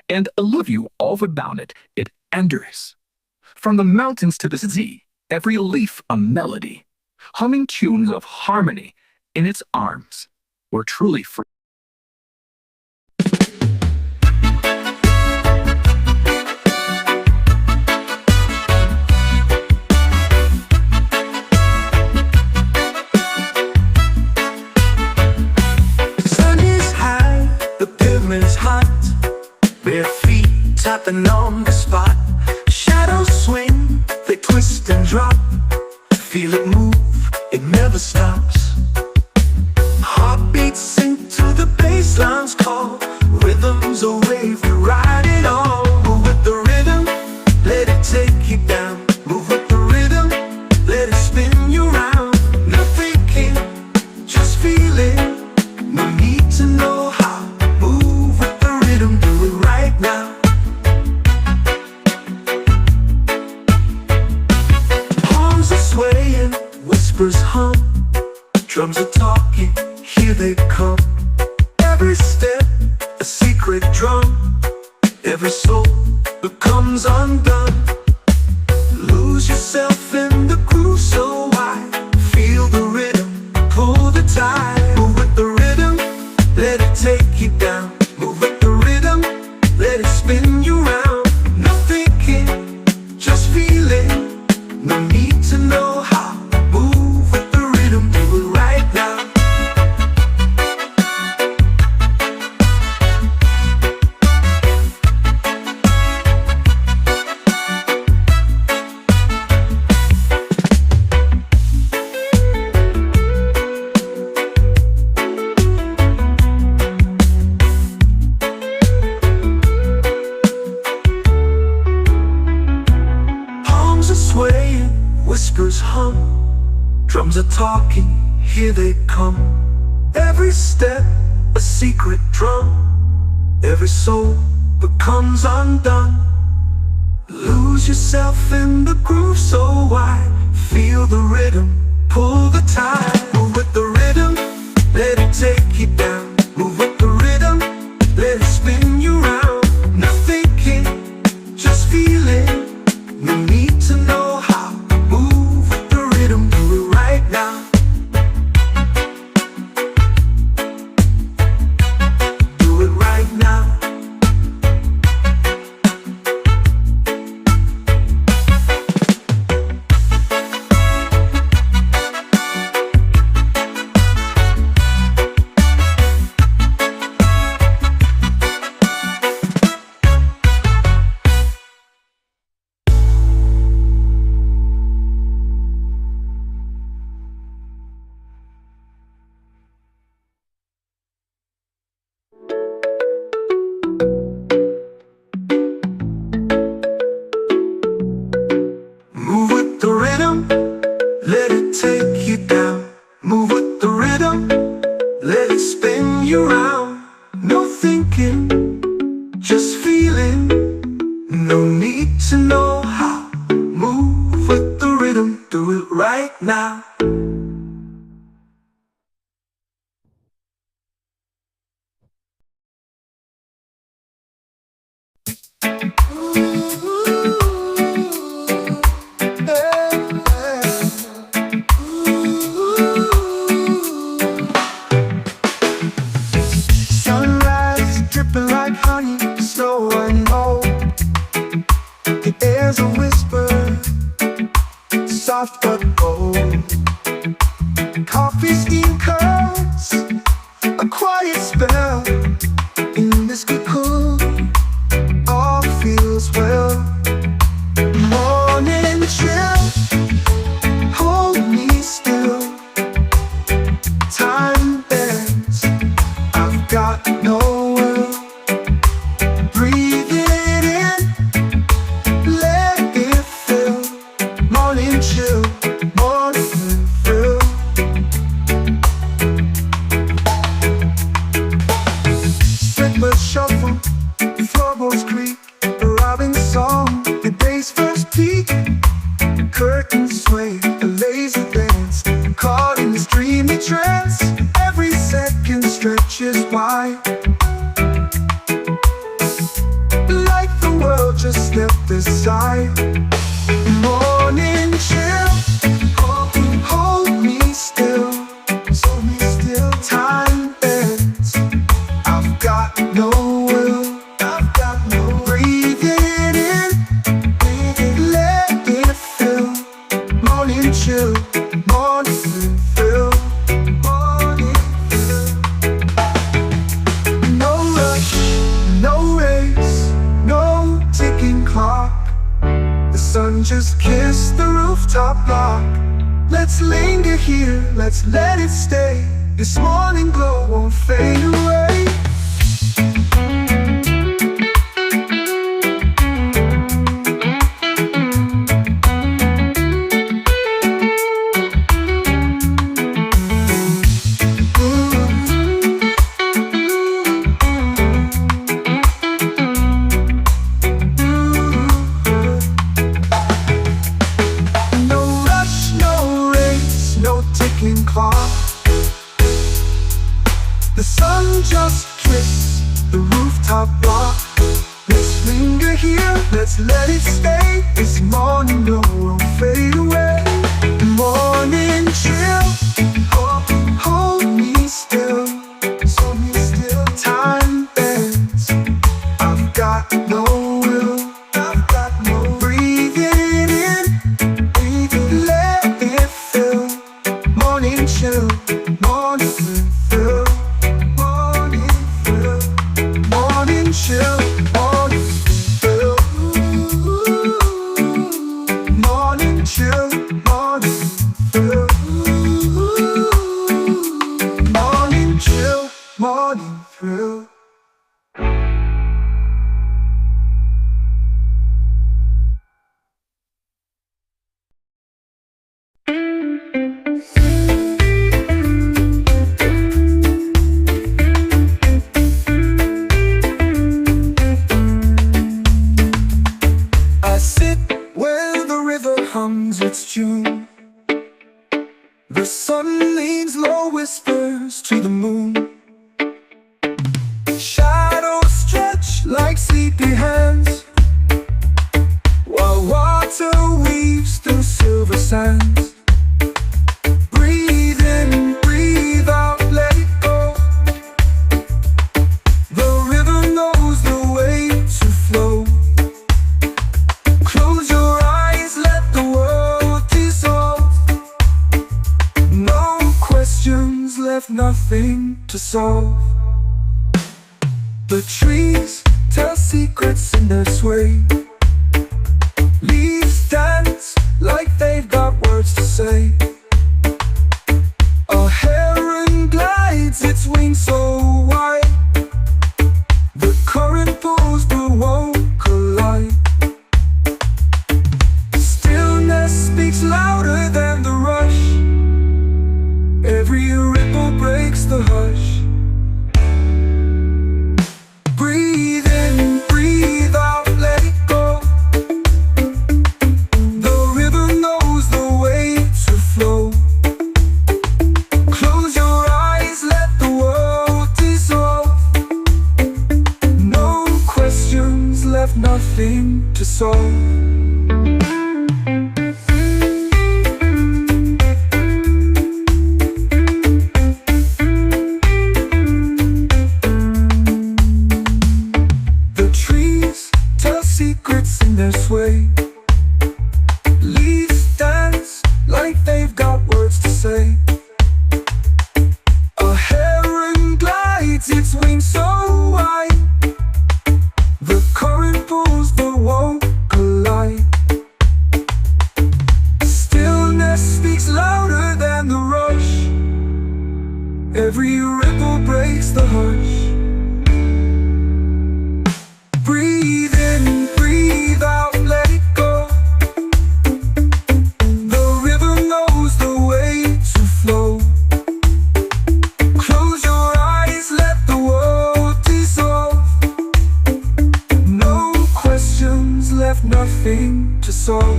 and I love you all about it, it enders. From the mountains to the sea, every leaf a melody, humming tunes of harmony in its arms. We're truly free. Sun is high, the pavement's hot. Bare feet tapping on the spot. Shadows swing, they twist and drop. Feel it move, it never stops. Heartbeats sink to the bassline's call. Rhythms a wave, we ride it all. Move with the rhythm, let it take you down. Move with the rhythm, let it spin you round. No thinking, just feeling. No need to know how. Move with the rhythm, do it right now. Palms are swaying, whispers hum. Drums are talking, here they come. Every step, a secret drum. Every soul becomes undone. Lose yourself in the groove so wide. Feel the rhythm, pull the tide. Move with the rhythm, let it take you down. Move with the rhythm, let it spin you round. No thinking, just feeling. No need to know how. Move with the rhythm, do it right now. Palms are swaying, whispers hum. Drums are talking, here they come. Every step, a secret drum. Every soul becomes undone. Lose yourself in the groove so wide. Feel the rhythm, pull the tide. Move with the rhythm, let it take you down. Move with the rhythm, let it spin you round. No thinking, just feeling. No need to know how. Move with the rhythm, do it right now. Do it right now. Move with the rhythm, let it take you down. Move with the rhythm, let it spin you round. No thinking, just feeling. No need to know how. Move with the rhythm, do it right now. soft but bold. Coffee steam curls, a quiet spell. In this cocoon, all feels well. Morning chill, hold me still. Time bends, I've got no will. Breathe it in, let it fill. Morning chill, morning thrill. Slipper shuffle, floorboards creak. A robin song, the day's first peak. Curtains sway, a lazy dance. Caught in this dreamy trance. Every second stretches wide, like the world just stepped aside. Morning chill, hold me still. Hold me still. Time bends, I've got no will. I've got no will. Breathe it in, let it fill. Morning chill, morning fill. Morning fill. No rush, no race, no ticking clock. The sun just kissed the rooftop block. Let's linger here, let's let it stay. This morning glow won't fade away. No rush, no race, no ticking clock. The sun just kissed the rooftop block. Let's linger here, let's let it stay. This morning glow won't fade away. Morning chill, hold me still. Hold me still. Time bends, I've got no will. I've got no will. Breathe it in, let it fill. Morning chill, morning fill. Morning fill. Morning chill, morning fill. Morning chill, morning fill. Morning chill, morning thrill. I sit where the river hums its tune. The sun leans low, whispers to the moon. Shadows stretch like sleepy hands, while water weaves through silver sands. Breathe in, breathe out, let it go. The river knows the way to flow. Close your eyes, let the world dissolve. No questions left, nothing to solve. The trees tell secrets in their sway. Leaves dance like they've got words to say. A heron glides, its wings so wide. The current pulls but won't collide. Stillness speaks louder than the rush. Every ripple breaks the hush. Breathe in, breathe out, let it go. soul.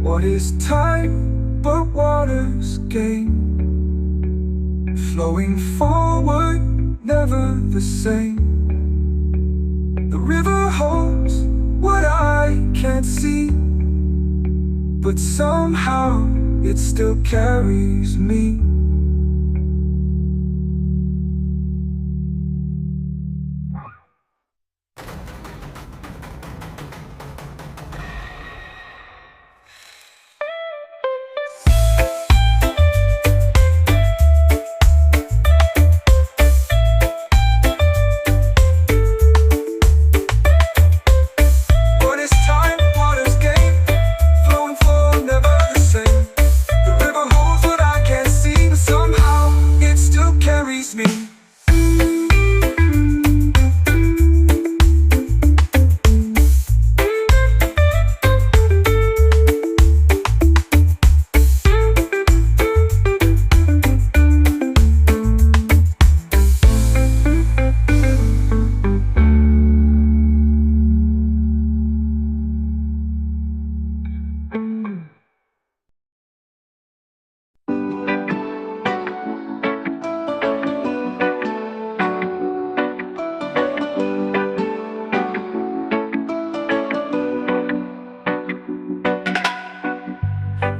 What is time but water's game? Flowing forward, never the same. The river holds what I can't see, but somehow it still carries me.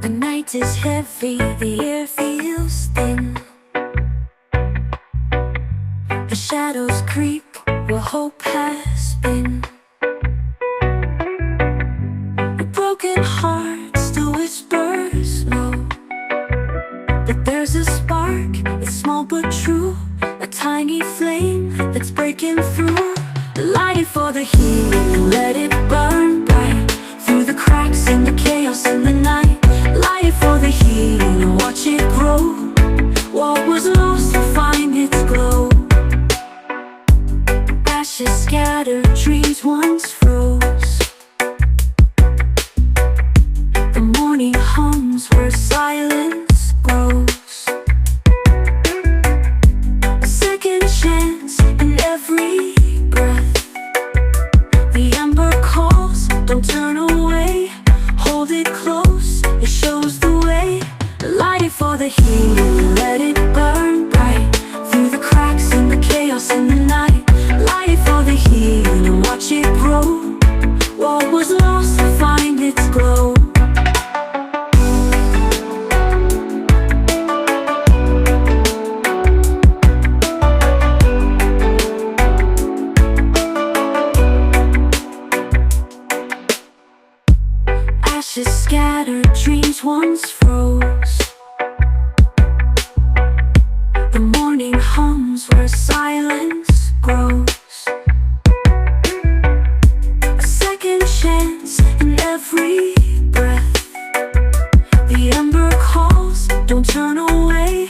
The night is heavy, the air feels thin. The shadows creep where hope has been. A broken heart still whispers low, but there's a spark, it's small but true. A tiny flame that's breaking through. Light it for the healing, let it burn bright through the cracks in the chaos in the night. Light it for the healing and watch it grow. What was lost will find its glow. Ashes scattered, dreams once froze. The morning hums where silence grows. A second chance in every breath. The ember calls, don't turn away. Hold it close, it shows the way. Light it for the healing, let it burn bright through the cracks in the chaos in the night. Light it for the healing and watch it grow. What was lost will find its glow. Ashes scattered, dreams once froze. The morning hums where silence grows. A second chance in every breath. The ember calls, don't turn away.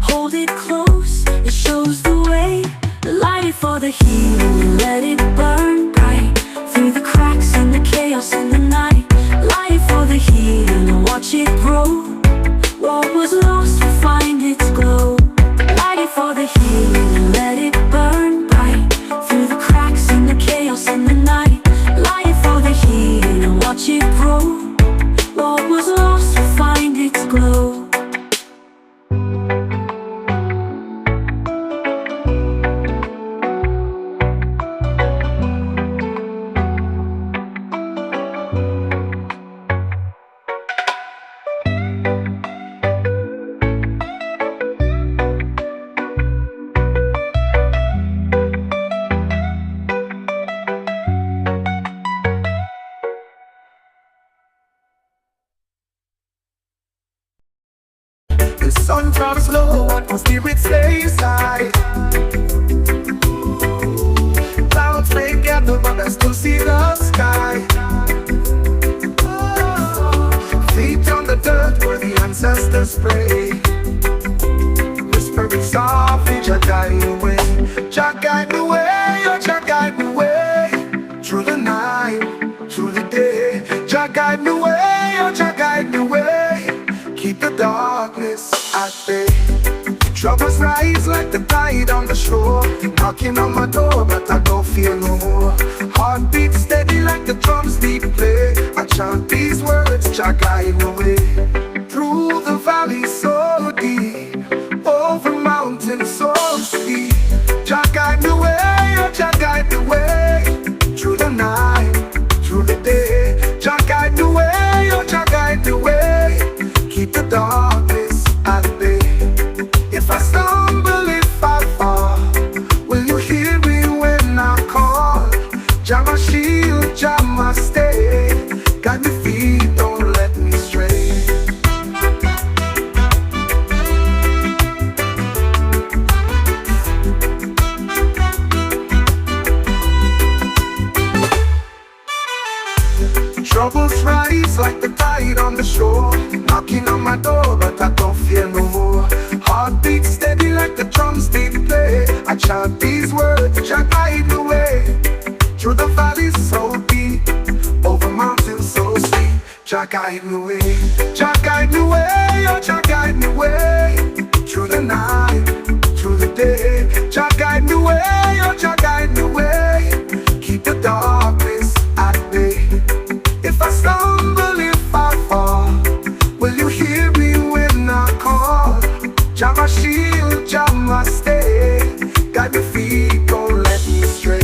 Hold it close, it shows the way. Light it for the healing, let it burn bright through the cracks in the chaos in the night. Light it for the healing and watch it grow. What was lost will find its glow. Light it for the healing and let it burn bright through the cracks in the chaos in the night. Light it for the healing and watch it grow. What was lost will find its glow. The sun drops low, my spirit stays high. Clouds may gather, but I still see the sky. Feet on the dirt where the ancestors pray. Whispering softly, Jah guide the way. Jah guide the way, oh Jah guide the way. Through the night, through the day. Jah guide the way, oh Jah guide the way. Keep the darkness at bay. Troubles rise like the tide on the shore. Knocking on my door, but I don't feel no more. Heartbeat steady like the drums deep play. I Jah guide the way. Through the valley so deep, over mountains so steep. Jah guide the way, oh Jah guide the way. Through the night, through the day. Jah guide the way, oh Jah guide the way. Keep the darkness at bay. If I stumble, if I fall, will you hear me when I call? Jah my shield, Jah my stay. Guide me feet, don't let me stray. Troubles rise like the tide on the shore, knocking on my door, but I don't fear no more. Heart beats steady like the drums they play. I chant these words, Jah guide the way. Through the valleys so deep, over mountains so steep. Jah guide the way, Jah guide the way, oh Jah guide the way. Through the night, through the day. Jah guide the way, oh Jah guide the way. Keep the darkness at bay. If I stumble, if I fall, will you hear me when I call? Jah my shield, Jah my stay. Guide me feet, don't let me stray.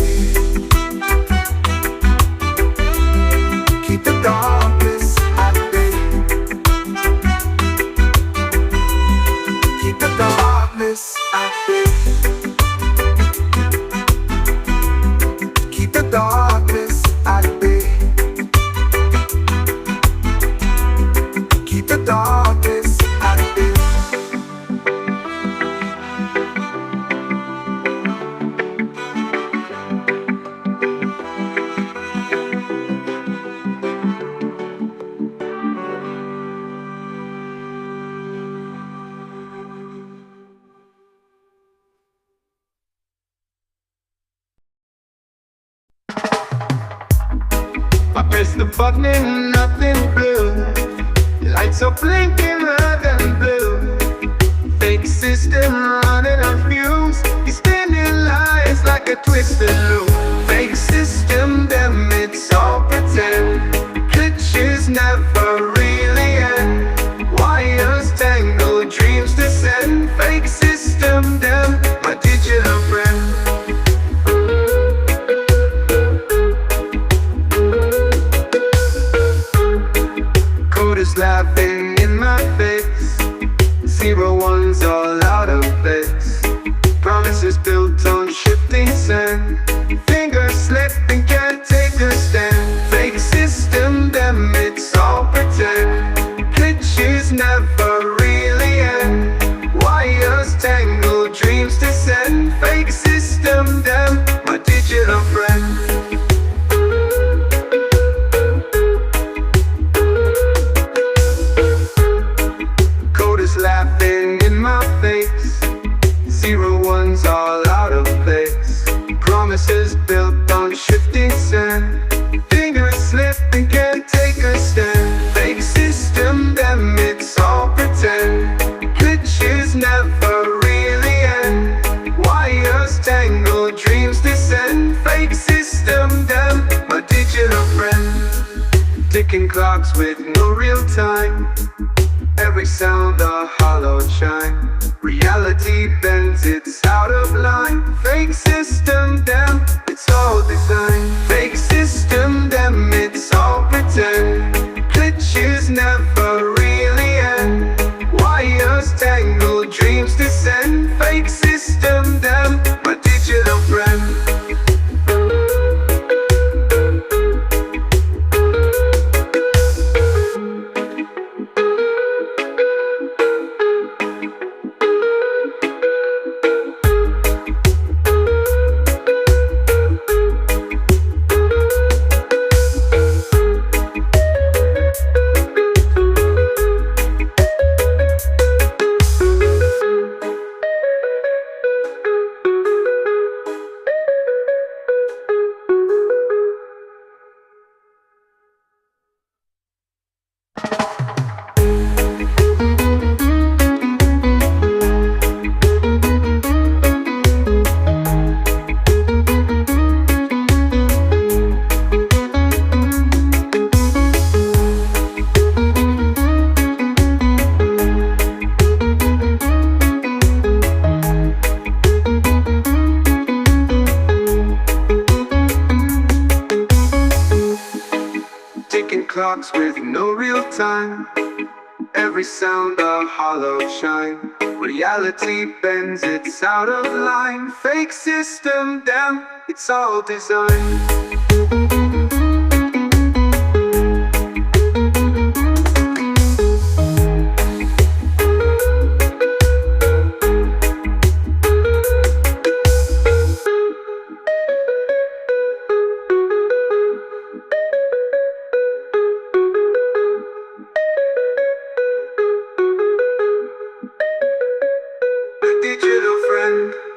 Keep the darkness at bay. Keep the darkness at bay. Keep the darkness at bay. Keep the darkness at bay. I press the button and nothing blue. The lights are blinking red and blue. Fake system running on fumes. He's spinning lies like a twisted loop. Fake system, them it's all pretend. Glitches never really end. Wires tangle, dreams descend. Fake system, them my digital friend. Coders laughing in my face. 0-1's all out of place. Promises built on shifting sand. Fingers slipping, can't take a stand. Fake system, them it's all pretend. Glitches never really end. Wires tangle, dreams descend. Fake system, them my digital friend. Laughing in my face. 0-1's all out of place. Promises built on shifting sand. Fingers slipping, can't take a stand. Fake system, them it's all pretend. Glitches never really end. Wires tangle, dreams descend. Fake system, them my digital friend. Ticking clocks with no real time. Every sound a hollow chime. Reality bends, it's out of line. Fake system, them, it's all design. Fake system, them, it's all pretend. Glitches never really end. Wires tangle, dreams descend. Fake system, them, my digital friend. clocks with no real time. Every sound a hollow shine. Reality bends, it's out of line. Fake system, damn, it's all designed. Digital friend.